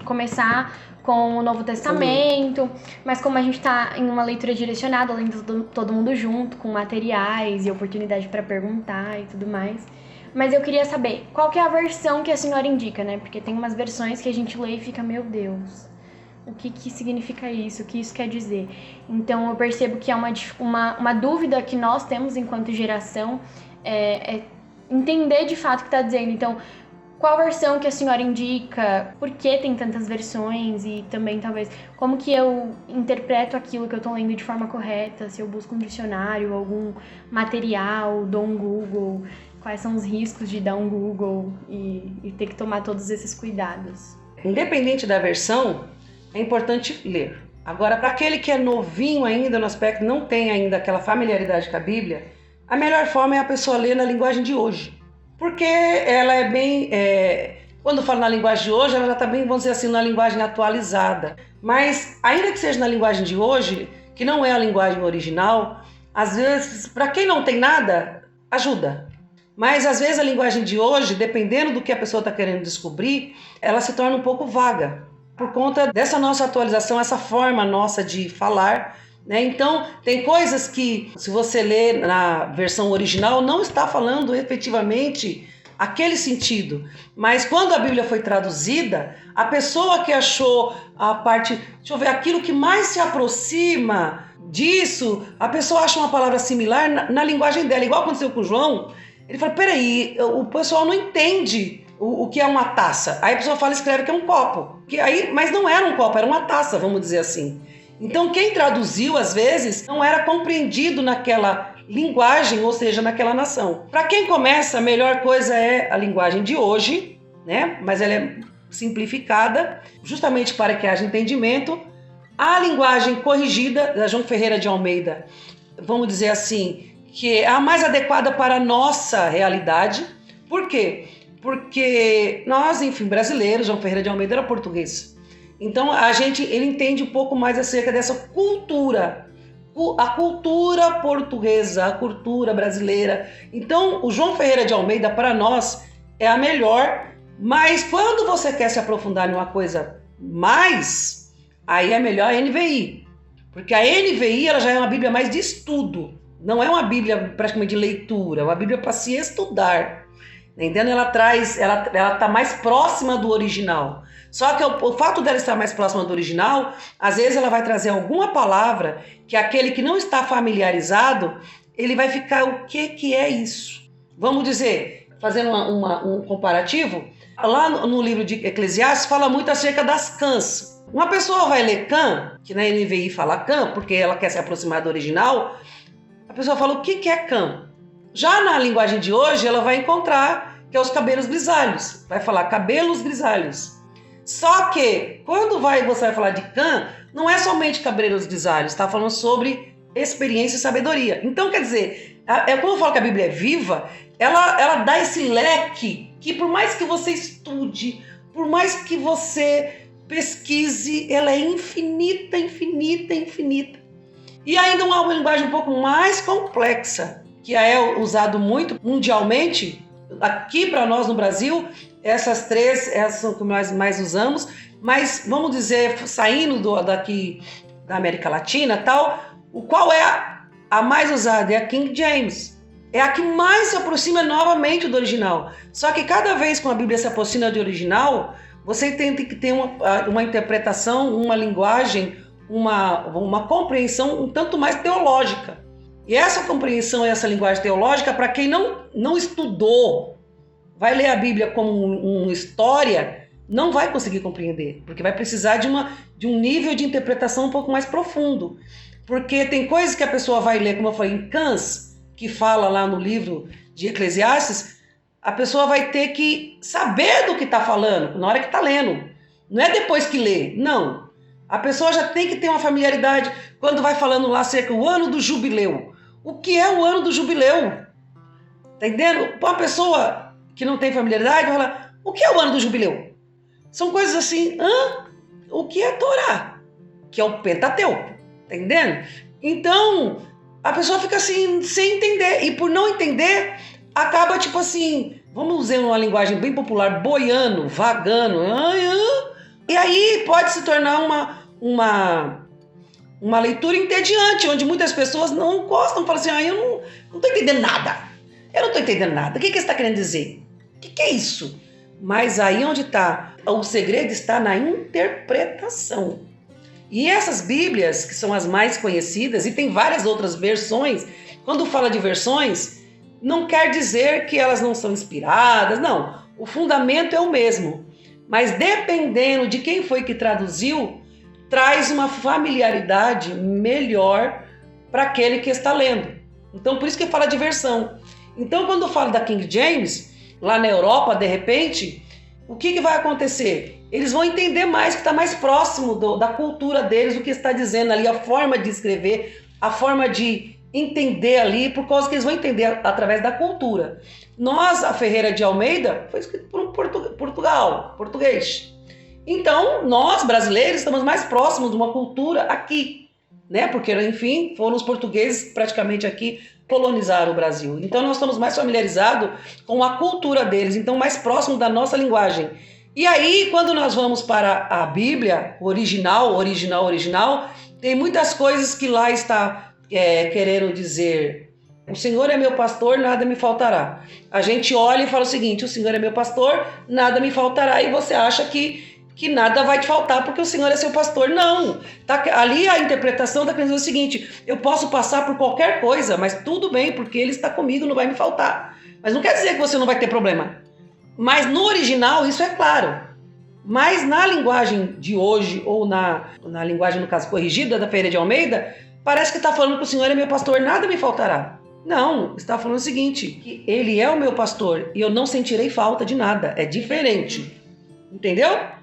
começar com o Novo Testamento, mas como a gente tá em uma leitura direcionada, lendo todo mundo junto, com materiais e oportunidade para perguntar e tudo mais. Mas eu queria saber, qual que é a versão que a senhora indica, né? Porque tem umas versões que a gente lê e fica, meu Deus, o que significa isso? O que isso quer dizer? Então eu percebo que é uma dúvida que nós temos enquanto geração, é entender de fato o que está dizendo. Então, qual versão que a senhora indica? Por que tem tantas versões? E também, talvez, como que eu interpreto aquilo que eu tô lendo de forma correta? Se eu busco um dicionário, algum material, dou um Google, quais são os riscos de dar um Google e ter que tomar todos esses cuidados?
Independente da versão, é importante ler. Agora, para aquele que é novinho ainda no aspecto, não tem ainda aquela familiaridade com a Bíblia, a melhor forma é a pessoa ler na linguagem de hoje. Porque ela é bem... quando falo na linguagem de hoje, ela já está bem, vamos dizer assim, na linguagem atualizada. Mas, ainda que seja na linguagem de hoje, que não é a linguagem original, às vezes, para quem não tem nada, ajuda. Mas, às vezes, a linguagem de hoje, dependendo do que a pessoa está querendo descobrir, ela se torna um pouco vaga. Por conta dessa nossa atualização, essa forma nossa de falar, né? Então, tem coisas que, se você ler na versão original, não está falando efetivamente aquele sentido. Mas quando a Bíblia foi traduzida, a pessoa que achou aquilo que mais se aproxima disso, a pessoa acha uma palavra similar na linguagem dela. Igual aconteceu com o João, ele fala, peraí, o pessoal não entende o que é uma taça. Aí a pessoa escreve que é um copo. Mas não era um copo, era uma taça, vamos dizer assim. Então, quem traduziu, às vezes, não era compreendido naquela linguagem, ou seja, naquela nação. Para quem começa, a melhor coisa é a linguagem de hoje, né? Mas ela é simplificada, justamente para que haja entendimento. A linguagem corrigida, da João Ferreira de Almeida, vamos dizer assim, que é a mais adequada para a nossa realidade. Por quê? Porque nós, enfim, brasileiros, João Ferreira de Almeida era português. Então, ele entende um pouco mais acerca dessa cultura, a cultura portuguesa, a cultura brasileira. Então, o João Ferreira de Almeida, para nós, é a melhor, mas quando você quer se aprofundar em uma coisa mais, aí é melhor a NVI, porque a NVI ela já é uma Bíblia mais de estudo, não é uma Bíblia praticamente de leitura, é uma Bíblia para se estudar. Entendendo? Ela tá mais próxima do original. Só que o fato dela estar mais próxima do original, às vezes ela vai trazer alguma palavra que aquele que não está familiarizado, ele vai ficar, o que é isso? Vamos dizer, fazendo um comparativo, lá no livro de Eclesiastes fala muito acerca das cãs. Uma pessoa vai ler cã, que na NVI fala cã, porque ela quer se aproximar do original, a pessoa fala, o que é cã? Já na linguagem de hoje, ela vai encontrar que é os cabelos grisalhos. Vai falar cabelos grisalhos. Só que, quando você vai falar de cã, não é somente cabelos grisalhos, está falando sobre experiência e sabedoria. Então, quer dizer, quando eu falo que a Bíblia é viva, ela dá esse leque que por mais que você estude, por mais que você pesquise, ela é infinita, infinita, infinita. E ainda uma linguagem um pouco mais complexa, que é usado muito mundialmente, aqui para nós no Brasil, essas três são que nós mais usamos, mas vamos dizer, saindo daqui da América Latina, tal, qual é a mais usada? É a King James. É a que mais se aproxima novamente do original. Só que cada vez que a Bíblia se aproxima do original, você tem que ter uma interpretação, uma linguagem, uma compreensão um tanto mais teológica. E essa compreensão e essa linguagem teológica, para quem não estudou, vai ler a Bíblia como uma história, não vai conseguir compreender, porque vai precisar de um nível de interpretação um pouco mais profundo. Porque tem coisas que a pessoa vai ler, como eu falei, em Cãs, que fala lá no livro de Eclesiastes, a pessoa vai ter que saber do que está falando na hora que está lendo. Não é depois que lê, não. A pessoa já tem que ter uma familiaridade quando vai falando lá acerca do ano do jubileu. O que é o ano do jubileu? Tá entendendo? Uma pessoa que não tem familiaridade vai falar, o que é o ano do jubileu? São coisas assim, o que é Torá? Que é o Pentateuco, tá entendendo? Então, a pessoa fica assim, sem entender. E por não entender, acaba tipo assim, vamos usar uma linguagem bem popular, boiando, vagando. E aí pode se tornar uma leitura entediante, onde muitas pessoas não gostam, falam assim, eu não tô entendendo nada. Eu não tô entendendo nada. O que você está querendo dizer? O que é isso? Mas aí onde está? O segredo está na interpretação. E essas Bíblias, que são as mais conhecidas, e tem várias outras versões, quando fala de versões, não quer dizer que elas não são inspiradas, não. O fundamento é o mesmo. Mas dependendo de quem foi que traduziu, traz uma familiaridade melhor para aquele que está lendo. Então, por isso que fala de versão. Então, quando fala da King James, lá na Europa, de repente, o que vai acontecer? Eles vão entender mais, que está mais próximo da cultura deles, o que está dizendo ali, a forma de escrever, a forma de entender ali, por causa que eles vão entender através da cultura. Nós, a Ferreira de Almeida, foi escrito por um português. Então, nós, brasileiros, estamos mais próximos de uma cultura aqui, né? Porque, enfim, foram os portugueses praticamente aqui colonizaram o Brasil. Então, nós estamos mais familiarizados com a cultura deles, então mais próximo da nossa linguagem. E aí, quando nós vamos para a Bíblia, original, tem muitas coisas que lá está querendo dizer, o Senhor é meu pastor, nada me faltará. A gente olha e fala o seguinte, o Senhor é meu pastor, nada me faltará, e você acha que nada vai te faltar porque o Senhor é seu pastor. Não, ali a interpretação está querendo dizer o seguinte, eu posso passar por qualquer coisa, mas tudo bem, porque Ele está comigo, não vai me faltar. Mas não quer dizer que você não vai ter problema. Mas no original isso é claro. Mas na linguagem de hoje, ou na linguagem, no caso, corrigida da Ferreira de Almeida, parece que está falando que o Senhor é meu pastor, nada me faltará. Não, está falando o seguinte, que Ele é o meu pastor e eu não sentirei falta de nada. É diferente. Entendeu?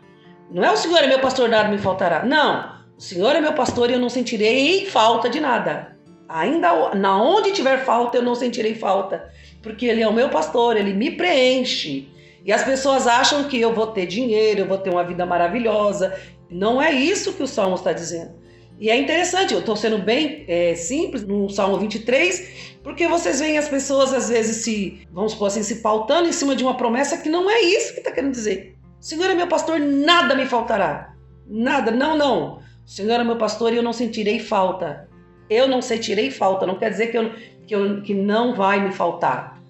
Não é o Senhor é meu pastor, nada me faltará. Não, o Senhor é meu pastor e eu não sentirei falta de nada. Ainda na onde tiver falta, eu não sentirei falta. Porque Ele é o meu pastor, Ele me preenche. E as pessoas acham que eu vou ter dinheiro, eu vou ter uma vida maravilhosa. Não é isso que o Salmo está dizendo. E é interessante, eu estou sendo bem simples no Salmo 23, porque vocês veem as pessoas às vezes vamos supor assim, se pautando em cima de uma promessa que não é isso que está querendo dizer. O Senhor é meu pastor, nada me faltará. Nada, não. O Senhor é meu pastor e eu não sentirei falta. Eu não sentirei falta, não quer dizer que não vai me faltar.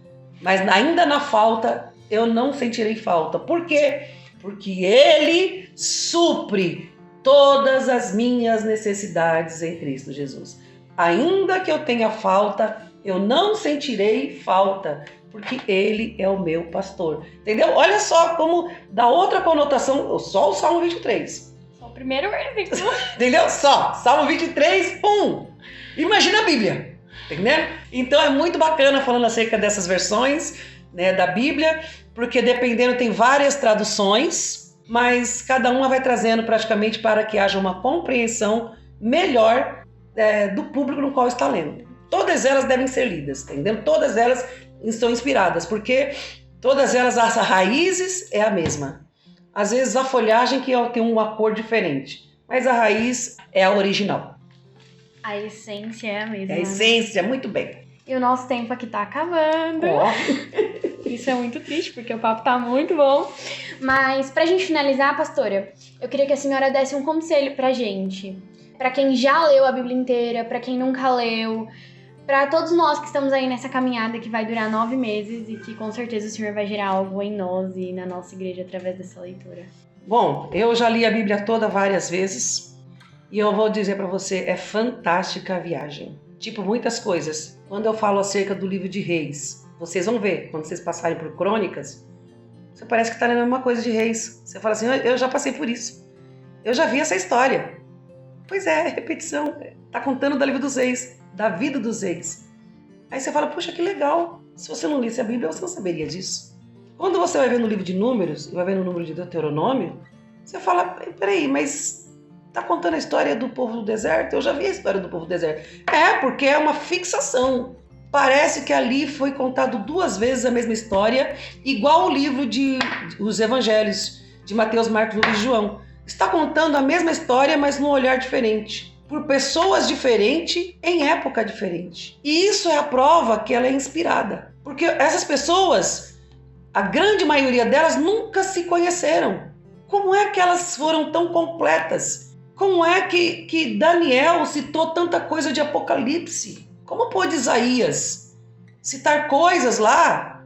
Mas ainda na falta, eu não sentirei falta. Por quê? Porque Ele supre todas as minhas necessidades em Cristo Jesus. Ainda que eu tenha falta, eu não sentirei falta, porque Ele é o meu pastor. Entendeu? Olha só como dá outra conotação, só o Salmo 23.
Só o primeiro versículo.
Entendeu? Só, Salmo 23, 1. Imagina a Bíblia, entendeu? Então é muito bacana falando acerca dessas versões, né, da Bíblia, porque dependendo tem várias traduções, mas cada uma vai trazendo praticamente para que haja uma compreensão melhor do público no qual está lendo. Todas elas devem ser lidas, entendeu? Todas elas são inspiradas, porque todas elas, as raízes é a mesma. Às vezes a folhagem que tem uma cor diferente, mas a raiz é a original.
A essência é a mesma.
É a essência, muito bem.
E o nosso tempo aqui tá acabando.
Oh.
Isso é muito triste, porque o papo tá muito bom. Mas pra gente finalizar, pastora, eu queria que a senhora desse um conselho pra gente. Pra quem já leu a Bíblia inteira, pra quem nunca leu, pra todos nós que estamos aí nessa caminhada que vai durar 9 meses e que com certeza o Senhor vai gerar algo em nós e na nossa igreja através dessa leitura.
Bom, eu já li a Bíblia toda várias vezes e eu vou dizer pra você, é fantástica a viagem. Tipo, muitas coisas. Quando eu falo acerca do livro de Reis, vocês vão ver, quando vocês passarem por Crônicas, você parece que está lendo a mesma coisa de Reis. Você fala assim, eu já passei por isso. Eu já vi essa história. Pois é repetição. Está contando do livro dos Reis, da vida dos Reis. Aí você fala, puxa, que legal. Se você não lisse a Bíblia, você não saberia disso. Quando você vai ver no livro de Números, e vai ver no número de Deuteronômio, você fala, peraí, mas tá contando a história do povo do deserto? Eu já vi a história do povo do deserto. É, porque é uma fixação. Parece que ali foi contado 2 vezes a mesma história, igual o livro de os evangelhos, de Mateus, Marcos, Lucas e João. Está contando a mesma história, mas num olhar diferente, por pessoas diferentes, em época diferente. E isso é a prova que ela é inspirada. Porque essas pessoas, a grande maioria delas, nunca se conheceram. Como é que elas foram tão completas? Como é que Daniel citou tanta coisa de Apocalipse? Como pôde Isaías citar coisas lá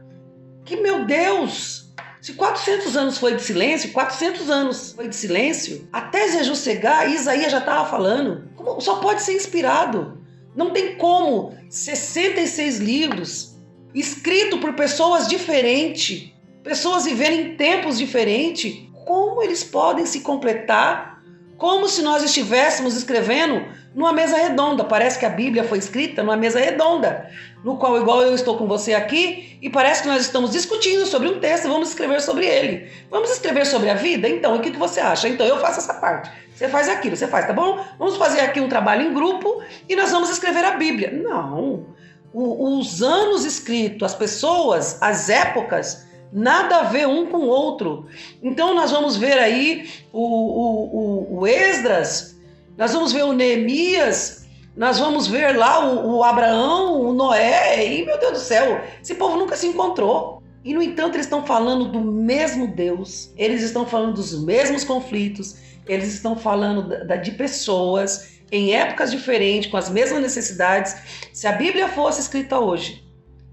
que, meu Deus, se 400 anos foi de silêncio, 400 anos foi de silêncio, até Jeju chegar, Isaías já estava falando. Só pode ser inspirado. Não tem como 66 livros escritos por pessoas diferentes, pessoas vivendo em tempos diferentes, como eles podem se completar? Como se nós estivéssemos escrevendo numa mesa redonda. Parece que a Bíblia foi escrita numa mesa redonda, no qual, igual eu estou com você aqui, e parece que nós estamos discutindo sobre um texto e vamos escrever sobre ele. Vamos escrever sobre a vida? Então, o que você acha? Então, eu faço essa parte. Você faz aquilo, você faz, tá bom? Vamos fazer aqui um trabalho em grupo e nós vamos escrever a Bíblia. Não. Os anos escritos, as pessoas, as épocas, nada a ver um com o outro. Então nós vamos ver aí o Esdras, nós vamos ver o Neemias, nós vamos ver lá o Abraão, o Noé, e meu Deus do céu, esse povo nunca se encontrou. E no entanto eles estão falando do mesmo Deus, eles estão falando dos mesmos conflitos, eles estão falando de pessoas em épocas diferentes, com as mesmas necessidades. Se a Bíblia fosse escrita hoje,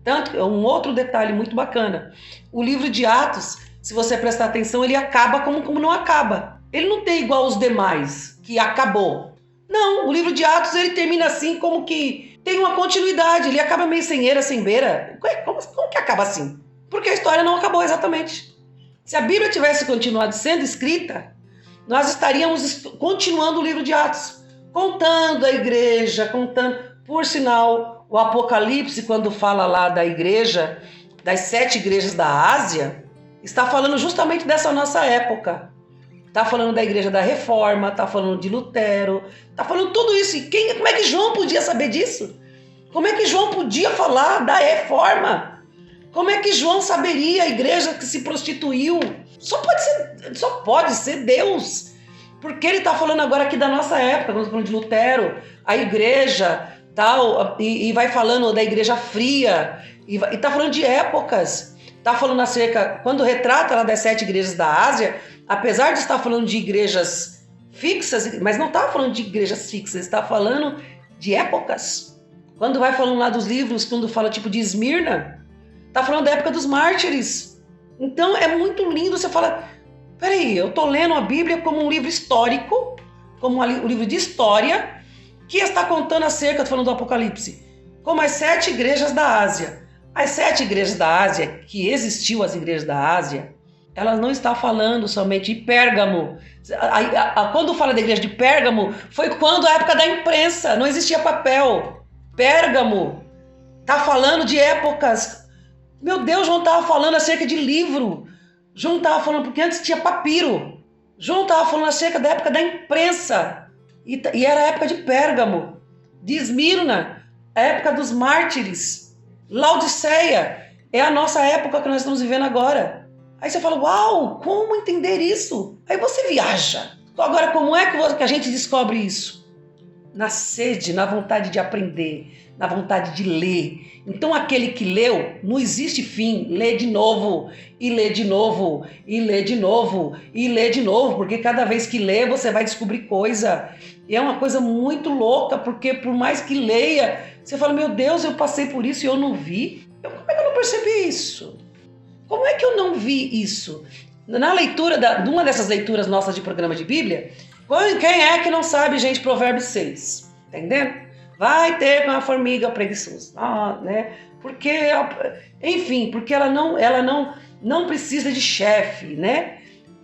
tanto, um outro detalhe muito bacana, o livro de Atos, se você prestar atenção, ele acaba como não acaba. Ele não tem igual os demais, que acabou. Não, o livro de Atos ele termina assim, como que tem uma continuidade, ele acaba meio sem eira, sem beira. Como que acaba assim? Porque a história não acabou exatamente. Se a Bíblia tivesse continuado sendo escrita, nós estaríamos continuando o livro de Atos, contando a igreja, contando, por sinal, o Apocalipse, quando fala lá da igreja, das 7 igrejas da Ásia, está falando justamente dessa nossa época. Está falando da igreja da Reforma, está falando de Lutero, está falando tudo isso. E como é que João podia saber disso? Como é que João podia falar da Reforma? Como é que João saberia a igreja que se prostituiu? Só pode ser Deus. Porque ele está falando agora aqui da nossa época, quando falando de Lutero, a igreja, tal, e vai falando da igreja fria, e está falando de épocas. Está falando acerca, quando retrata lá das 7 igrejas da Ásia, apesar de estar falando de igrejas fixas, mas não está falando de igrejas fixas, está falando de épocas. Quando vai falando lá dos livros, quando fala tipo de Esmirna, está falando da época dos mártires. Então é muito lindo, você fala, peraí, eu estou lendo a Bíblia como um livro histórico, como um livro de história, que está contando acerca, estou falando do Apocalipse, como as 7 igrejas da Ásia. As 7 igrejas da Ásia, que existiu as igrejas da Ásia, elas não estão falando somente de Pérgamo. Quando fala da igreja de Pérgamo, foi quando a época da imprensa, não existia papel. Pérgamo está falando de épocas. Meu Deus, João estava falando acerca de livro. João estava falando, porque antes tinha papiro. João estava falando acerca da época da imprensa. E era a época de Pérgamo, de Esmirna, a época dos mártires. Laodiceia é a nossa época que nós estamos vivendo agora. Aí você fala, uau, como entender isso? Aí você viaja. Agora, como é que a gente descobre isso? Na sede, na vontade de aprender, na vontade de ler. Então aquele que leu, não existe fim, lê de novo, e lê de novo, e lê de novo, e lê de novo, porque cada vez que lê você vai descobrir coisa. E é uma coisa muito louca, porque por mais que leia, você fala, meu Deus, eu passei por isso e eu não vi. Como é que eu não percebi isso? Como é que eu não vi isso? Na leitura, de uma dessas leituras nossas de programa de Bíblia, quem é que não sabe, gente, Provérbios 6? Entendendo? Vai ter com a formiga preguiçosa. Né? Porque, enfim, porque ela não precisa de chefe, né?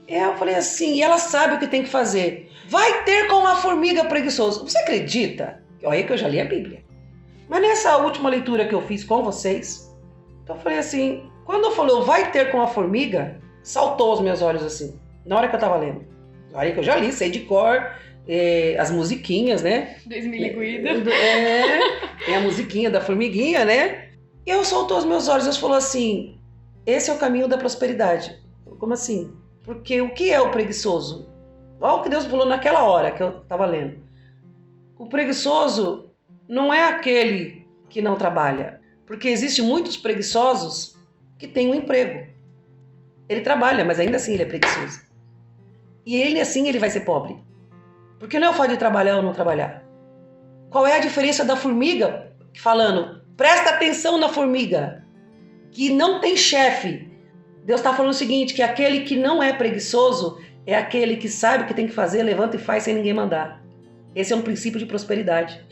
Eu falei assim, e ela sabe o que tem que fazer. Vai ter com a formiga preguiçosa. Você acredita? Olha que eu já li a Bíblia. Mas nessa última leitura que eu fiz com vocês, então eu falei assim, quando eu falei, vai ter com a formiga, saltou aos meus olhos assim, na hora que eu tava lendo. Na hora que eu já li, sei de cor, as musiquinhas, né?
2000 Guida.
Tem a musiquinha da formiguinha, né? E eu soltou os meus olhos e falou assim, esse é o caminho da prosperidade. Como assim? Porque o que é o preguiçoso? Olha o que Deus falou naquela hora que eu tava lendo. O preguiçoso não é aquele que não trabalha. Porque existem muitos preguiçosos que têm um emprego. Ele trabalha, mas ainda assim ele é preguiçoso. E ele assim ele vai ser pobre. Porque não é o fato de trabalhar ou não trabalhar. Qual é a diferença da formiga? Falando, presta atenção na formiga, que não tem chefe. Deus está falando o seguinte, que aquele que não é preguiçoso é aquele que sabe o que tem que fazer, levanta e faz sem ninguém mandar. Esse é um princípio de prosperidade.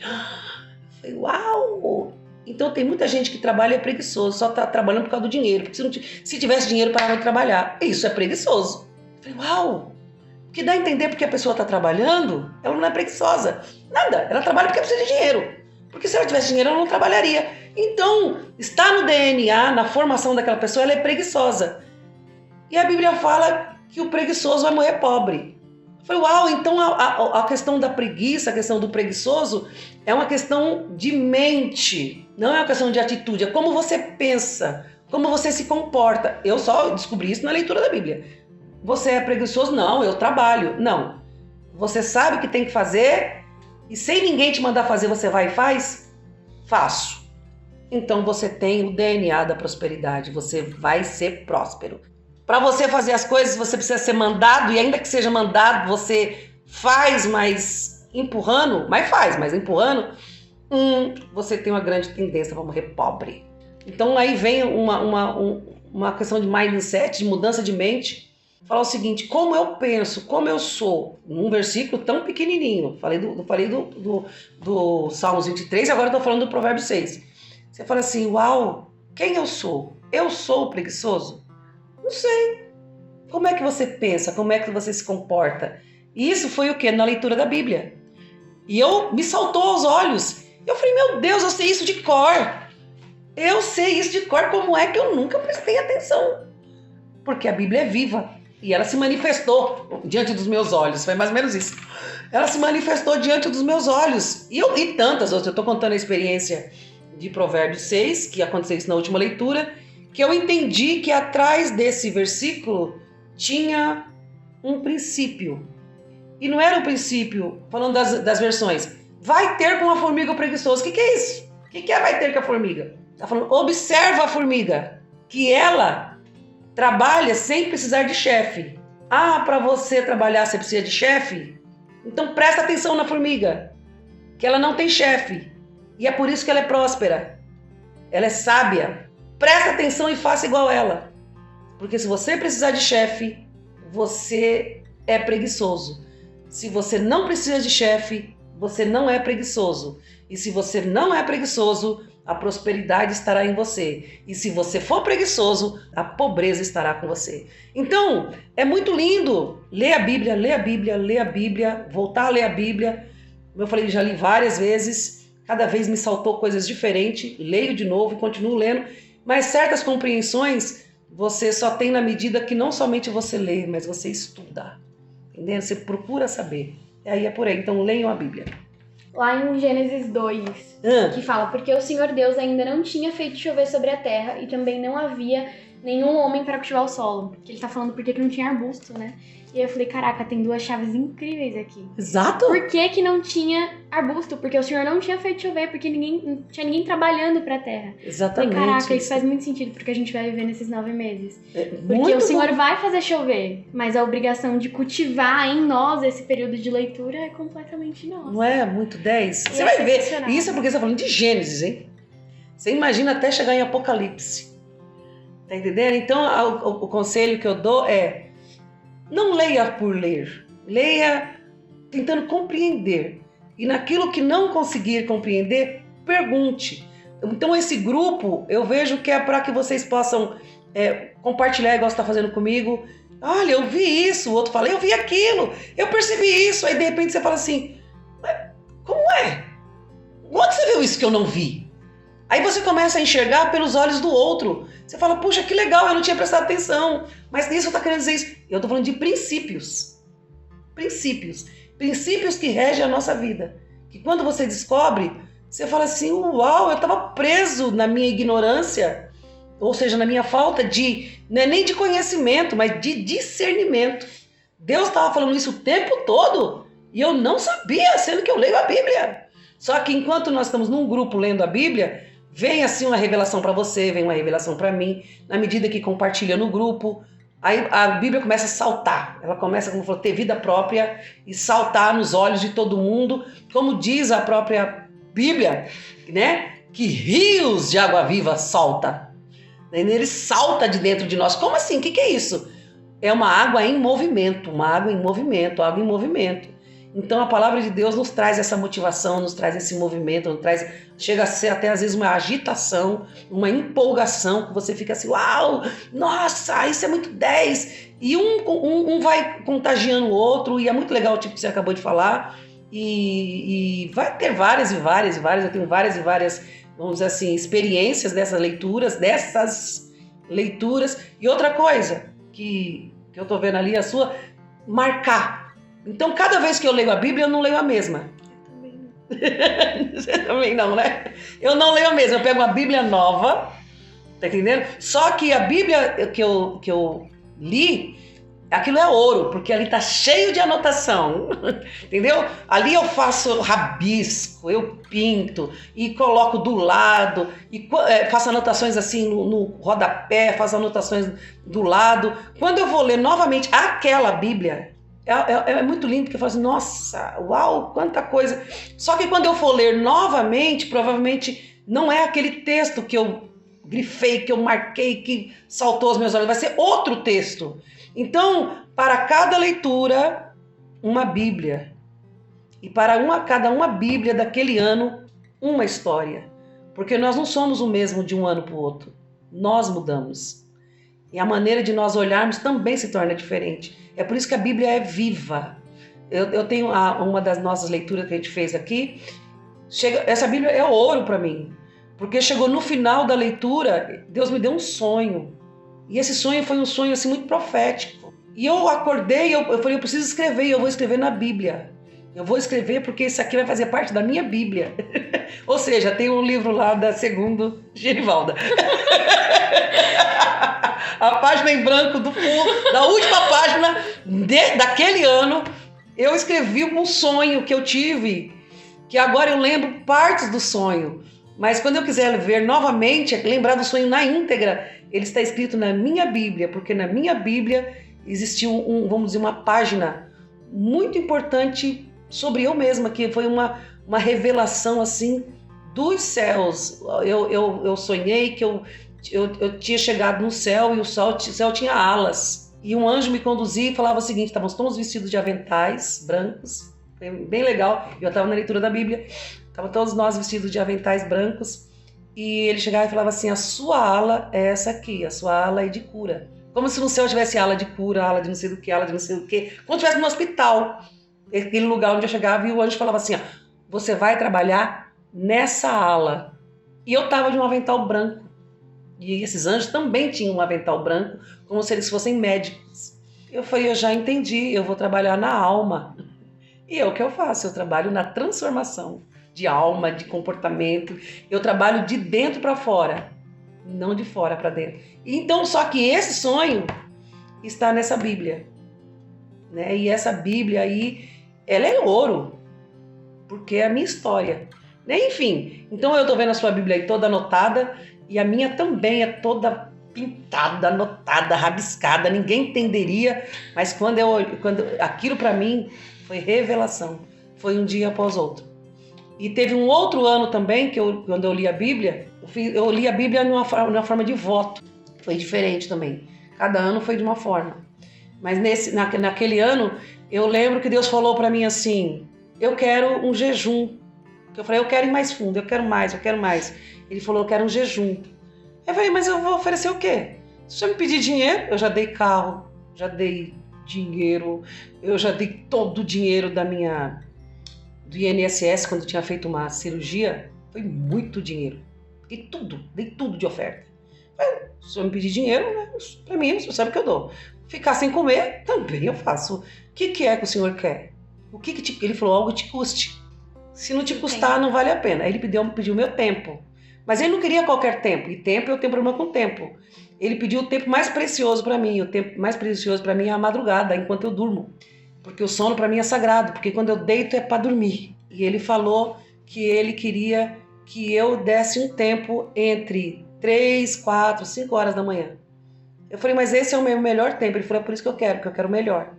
Falei, uau! Então tem muita gente que trabalha e é preguiçoso, só está trabalhando por causa do dinheiro. Porque se tivesse dinheiro, parava de trabalhar. Isso é preguiçoso. Falei, uau! Porque dá a entender porque a pessoa está trabalhando, ela não é preguiçosa. Nada, ela trabalha porque precisa de dinheiro. Porque se ela tivesse dinheiro, ela não trabalharia. Então, está no DNA, na formação daquela pessoa, ela é preguiçosa. E a Bíblia fala que o preguiçoso vai morrer pobre. Eu falei, uau, então a questão da preguiça, a questão do preguiçoso é uma questão de mente, não é uma questão de atitude, é como você pensa, como você se comporta. Eu só descobri isso na leitura da Bíblia. Você é preguiçoso? Não, eu trabalho. Não. Você sabe o que tem que fazer e sem ninguém te mandar fazer, você vai e faz? Faço. Então você tem o DNA da prosperidade, você vai ser próspero. Para você fazer as coisas, você precisa ser mandado, e ainda que seja mandado, você faz, mas empurrando, mas empurrando, você tem uma grande tendência para morrer pobre. Então aí vem uma questão de mindset, de mudança de mente, falar o seguinte, como eu penso, como eu sou, num versículo tão pequenininho, falei do Salmos 23 e agora estou falando do Provérbio 6. Você fala assim, uau, quem eu sou? Eu sou o preguiçoso? Não sei. Como é que você pensa? Como é que você se comporta? E isso foi o quê? Na leitura da Bíblia. E me saltou aos olhos. Eu falei, meu Deus, eu sei isso de cor. Eu sei isso de cor, como é que eu nunca prestei atenção? Porque a Bíblia é viva. E ela se manifestou diante dos meus olhos. Foi mais ou menos isso. Ela se manifestou diante dos meus olhos. E tantas outras. Eu estou contando a experiência de Provérbios 6, que aconteceu isso na última leitura, que eu entendi que atrás desse versículo tinha um princípio. E não era um princípio, falando das versões, vai ter com a formiga o preguiçoso. O que é isso? O que é vai ter com a formiga? Está falando, observa a formiga, que ela trabalha sem precisar de chefe. Para você trabalhar você precisa de chefe? Então presta atenção na formiga, que ela não tem chefe. E é por isso que ela é próspera. Ela é sábia. Presta atenção e faça igual ela. Porque se você precisar de chefe, você é preguiçoso. Se você não precisa de chefe, você não é preguiçoso. E se você não é preguiçoso, a prosperidade estará em você. E se você for preguiçoso, a pobreza estará com você. Então, é muito lindo ler a Bíblia, ler a Bíblia, ler a Bíblia, voltar a ler a Bíblia. Como eu falei, já li várias vezes. Cada vez me saltou coisas diferentes. Leio de novo e continuo lendo. Mas certas compreensões você só tem na medida que não somente você lê, mas você estuda. Entendeu? Você procura saber. E aí é por aí. Então leiam a Bíblia.
Lá em Gênesis 2, que fala, porque o Senhor Deus ainda não tinha feito chover sobre a terra e também não havia nenhum homem para cultivar o solo. Que ele tá falando porque que não tinha arbusto, né? E aí eu falei, caraca, tem duas chaves incríveis aqui.
Exato.
Por que não tinha arbusto? Porque o Senhor não tinha feito chover, porque não tinha ninguém trabalhando pra terra.
Exatamente.
Falei, caraca, isso faz muito sentido porque a gente vai viver nesses 9 meses. Porque
Muito
o Senhor
bom.
vai fazer chover, mas a obrigação de cultivar em nós esse período de leitura é completamente nossa.
Não é muito 10? Você
é
vai ver.
sensacional.
Isso é porque você está falando de Gênesis, hein? Você imagina até chegar em Apocalipse. Tá entendendo? Então, o conselho que eu dou é: não leia por ler. Leia tentando compreender. E naquilo que não conseguir compreender, pergunte. Então, esse grupo, eu vejo que é para que vocês possam compartilhar, igual você está fazendo comigo. Olha, eu vi isso. O outro fala, eu vi aquilo. Eu percebi isso. Aí, de repente, você fala assim, mas como é? Onde você viu isso que eu não vi? Aí você começa a enxergar pelos olhos do outro. Você fala, puxa, que legal, eu não tinha prestado atenção. Mas nisso eu estou querendo dizer isso. Eu estou falando de princípios. Princípios. Princípios que regem a nossa vida. Que quando você descobre, você fala assim, uau, eu estava preso na minha ignorância. Ou seja, na minha falta de, não é nem de conhecimento, mas de discernimento. Deus estava falando isso o tempo todo e eu não sabia, sendo que eu leio a Bíblia. Só que enquanto nós estamos num grupo lendo a Bíblia, vem assim uma revelação para você, vem uma revelação para mim, na medida que compartilha no grupo, aí a Bíblia começa a saltar, ela começa, como falou, ter vida própria e saltar nos olhos de todo mundo, como diz a própria Bíblia, né? Que rios de água viva salta, ele salta de dentro de nós. Como assim? O que é isso? É uma água em movimento, água em movimento. Então a palavra de Deus nos traz essa motivação, nos traz esse movimento, chega a ser até às vezes uma agitação, uma empolgação, que você fica assim, uau, nossa, isso é muito 10. E um vai contagiando o outro, e é muito legal o tipo que você acabou de falar, e vai ter várias, eu tenho várias e várias, vamos dizer assim, experiências dessas leituras. E outra coisa que eu tô vendo ali, a sua, marcar. Então, cada vez que eu leio a Bíblia, eu não leio a mesma. Eu também não. Você também não, né? Eu não leio a mesma. Eu pego uma Bíblia nova, tá entendendo? Só que a Bíblia que eu li, aquilo é ouro, porque ali tá cheio de anotação, entendeu? Ali eu faço rabisco, eu pinto e coloco do lado, e faço anotações assim no rodapé, faço anotações do lado. Quando eu vou ler novamente aquela Bíblia, é muito lindo, porque eu falo assim, nossa, uau, quanta coisa. Só que quando eu for ler novamente, provavelmente não é aquele texto que eu grifei, que eu marquei, que saltou aos meus olhos, vai ser outro texto. Então, para cada leitura, uma Bíblia. E para cada uma Bíblia daquele ano, uma história. Porque nós não somos o mesmo de um ano para o outro. Nós mudamos. E a maneira de nós olharmos também se torna diferente. É por isso que a Bíblia é viva. Eu tenho uma das nossas leituras que a gente fez aqui. Essa Bíblia é ouro para mim. Porque chegou no final da leitura, Deus me deu um sonho. E esse sonho foi um sonho assim, muito profético. E eu acordei, eu falei, eu preciso escrever, e eu vou escrever na Bíblia. Eu vou escrever porque isso aqui vai fazer parte da minha Bíblia. Ou seja, tem um livro lá da Segundo Genivalda. A página em branco do fundo, da última página daquele ano, eu escrevi um sonho que eu tive, que agora eu lembro partes do sonho. Mas quando eu quiser ver novamente, lembrar do sonho na íntegra, ele está escrito na minha Bíblia, porque na minha Bíblia existiu vamos dizer, uma página muito importante sobre eu mesma, que foi uma revelação assim dos céus. Eu sonhei que eu eu tinha chegado no céu e o céu tinha alas. E um anjo me conduzia e falava o seguinte: estávamos todos vestidos de aventais brancos, bem legal. Eu estava na leitura da Bíblia, estavam todos nós vestidos de aventais brancos. E ele chegava e falava assim: a sua ala é essa aqui, a sua ala é de cura. Como se no céu tivesse ala de cura, ala de não sei do que, ala de não sei do que. Como se estivesse no hospital, aquele lugar onde eu chegava, e o anjo falava assim: ó, você vai trabalhar nessa ala. E eu estava de um avental branco. E esses anjos também tinham um avental branco, como se eles fossem médicos. Eu falei: eu já entendi, eu vou trabalhar na alma. E é o que eu faço, eu trabalho na transformação de alma, de comportamento. Eu trabalho de dentro para fora, não de fora para dentro. Então, só que esse sonho está nessa Bíblia, né? E essa Bíblia aí, ela é ouro, porque é a minha história, né? Enfim, então eu tô vendo a sua Bíblia aí toda anotada, e a minha também é toda pintada, anotada, rabiscada, ninguém entenderia, mas quando aquilo para mim foi revelação, foi um dia após outro. E teve um outro ano também, quando eu li a Bíblia, eu li a Bíblia numa forma de voto. Foi diferente também. Cada ano foi de uma forma. Mas naquele ano, eu lembro que Deus falou para mim assim: eu quero um jejum. Eu falei: eu quero ir mais fundo, eu quero mais, eu quero mais. Ele falou: eu quero um jejum. Eu falei: mas eu vou oferecer o quê? Se você me pedir dinheiro, eu já dei carro, já dei dinheiro, eu já dei todo o dinheiro do INSS, quando eu tinha feito uma cirurgia, foi muito dinheiro. Dei tudo de oferta. Se o senhor me pedir dinheiro, né, para mim, o senhor sabe que eu dou. Ficar sem comer, também eu faço. O que é que o senhor quer? Ele falou: algo te custe. Se não te custar, não vale a pena. Aí ele pediu meu tempo. Mas ele não queria qualquer tempo. E tempo, eu tenho problema com tempo. Ele pediu o tempo mais precioso para mim. O tempo mais precioso para mim é a madrugada, enquanto eu durmo. Porque o sono para mim é sagrado, porque quando eu deito é para dormir. E ele falou que ele queria que eu desse um tempo entre 3, 4, 5 horas da manhã. Eu falei: mas esse é o meu melhor tempo. Ele falou: é por isso que eu quero o melhor.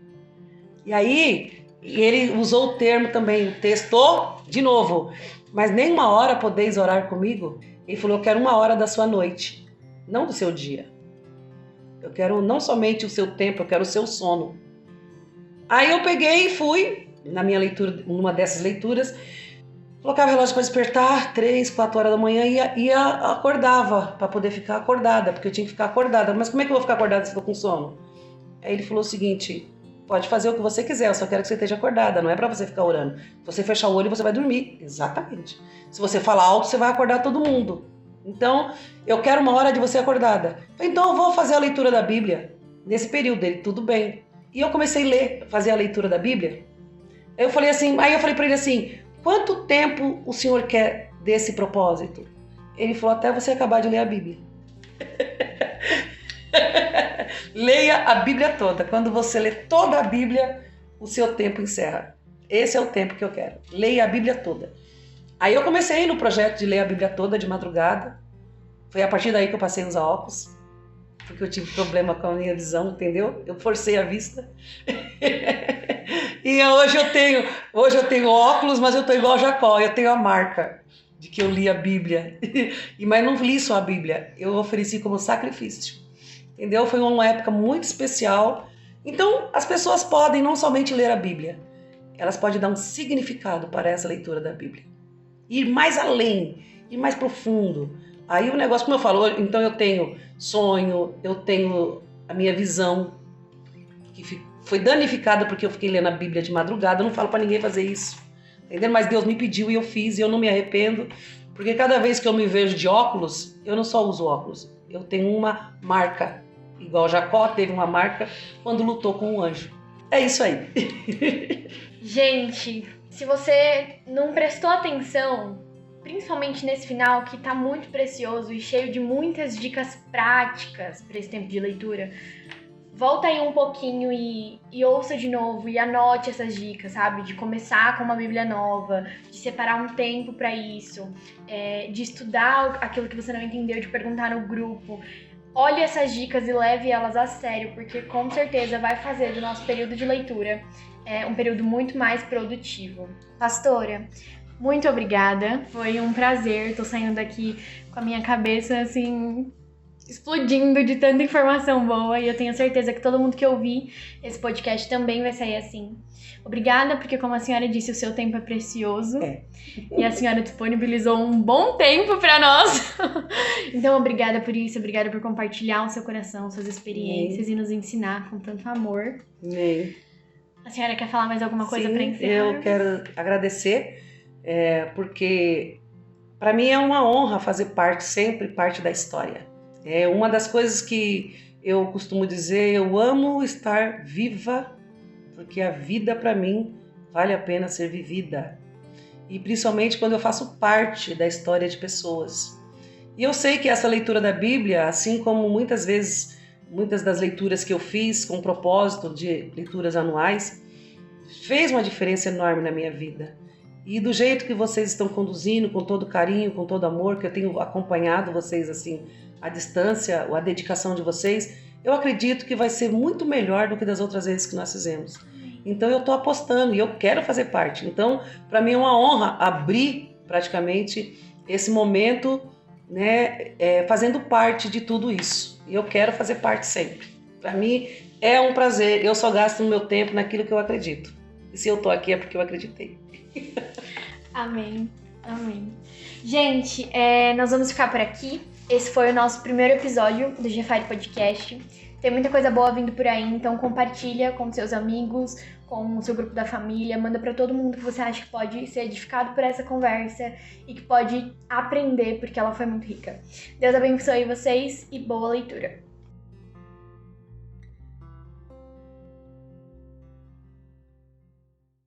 E aí, ele usou o termo também, testou de novo: mas nem uma hora podeis orar comigo? Ele falou: eu quero 1 hora da sua noite, não do seu dia. Eu quero não somente o seu tempo, eu quero o seu sono. Aí eu peguei e fui, na minha leitura, numa dessas leituras, colocava o relógio para despertar, 3, 4 horas da manhã, e acordava, para poder ficar acordada, porque eu tinha que ficar acordada. Mas como é que eu vou ficar acordada se eu estou com sono? Aí ele falou o seguinte: pode fazer o que você quiser, eu só quero que você esteja acordada, não é para você ficar orando. Se você fechar o olho, você vai dormir. Exatamente. Se você falar alto, você vai acordar todo mundo. Então, eu quero 1 hora de você acordada. Então eu vou fazer a leitura da Bíblia nesse período dele, tudo bem. E eu comecei a ler, fazer a leitura da Bíblia. Aí eu falei para ele assim: quanto tempo o senhor quer desse propósito? Ele falou: até você acabar de ler a Bíblia. Leia a Bíblia toda. Quando você lê toda a Bíblia, o seu tempo encerra. Esse é o tempo que eu quero. Leia a Bíblia toda. Aí eu comecei no projeto de ler a Bíblia toda de madrugada. Foi a partir daí que eu passei a usar óculos, porque eu tive problema com a minha visão, entendeu? Eu forcei a vista. E hoje eu tenho óculos, mas eu tô igual a Jacó, eu tenho a marca de que eu li a Bíblia. Mas não li só a Bíblia, eu ofereci como sacrifício. Entendeu? Foi uma época muito especial. Então, as pessoas podem não somente ler a Bíblia, elas podem dar um significado para essa leitura da Bíblia. Ir mais além, ir mais profundo. Aí o negócio, como eu falo, então eu tenho sonho, eu tenho a minha visão, que foi danificada porque eu fiquei lendo a Bíblia de madrugada. Eu não falo para ninguém fazer isso, entendeu? Mas Deus me pediu e eu fiz, e eu não me arrependo, porque cada vez que eu me vejo de óculos, eu não só uso óculos, eu tenho uma marca, igual Jacó teve uma marca quando lutou com um anjo. É isso aí.
Gente, se você não prestou atenção, principalmente nesse final, que tá muito precioso e cheio de muitas dicas práticas para esse tempo de leitura, volta aí um pouquinho e ouça de novo e anote essas dicas, sabe? De começar com uma Bíblia nova, de separar um tempo para isso, de estudar aquilo que você não entendeu, de perguntar no grupo. Olhe essas dicas e leve elas a sério, porque com certeza vai fazer do nosso período de leitura um período muito mais produtivo. Pastora, muito obrigada, foi um prazer, tô saindo daqui com a minha cabeça assim explodindo de tanta informação boa e eu tenho certeza que todo mundo que ouvir esse podcast também vai sair assim. Obrigada, porque como a senhora disse, o seu tempo é precioso. E a senhora disponibilizou um bom tempo para nós. Então, obrigada por isso, obrigada por compartilhar o seu coração, suas experiências e nos ensinar com tanto amor. A senhora quer falar mais alguma coisa para encerrar?
Eu quero agradecer, porque para mim é uma honra fazer sempre parte da história. É uma das coisas que eu costumo dizer, eu amo estar viva, porque a vida para mim vale a pena ser vivida. E principalmente quando eu faço parte da história de pessoas. E eu sei que essa leitura da Bíblia, assim como muitas das leituras que eu fiz com propósito de leituras anuais, fez uma diferença enorme na minha vida. E do jeito que vocês estão conduzindo, com todo carinho, com todo amor, que eu tenho acompanhado vocês assim à distância, a dedicação de vocês, eu acredito que vai ser muito melhor do que das outras vezes que nós fizemos. Então eu estou apostando e eu quero fazer parte. Então, para mim é uma honra abrir praticamente esse momento, né, fazendo parte de tudo isso. E eu quero fazer parte sempre. Para mim é um prazer. Eu só gasto o meu tempo naquilo que eu acredito. E se eu estou aqui é porque eu acreditei.
Amém. Amém. Gente, nós vamos ficar por aqui. Esse foi o nosso primeiro episódio do GFire Podcast. Tem muita coisa boa vindo por aí, então compartilha com seus amigos, com o seu grupo da família, manda para todo mundo que você acha que pode ser edificado por essa conversa e que pode aprender, porque ela foi muito rica. Deus abençoe vocês e boa leitura.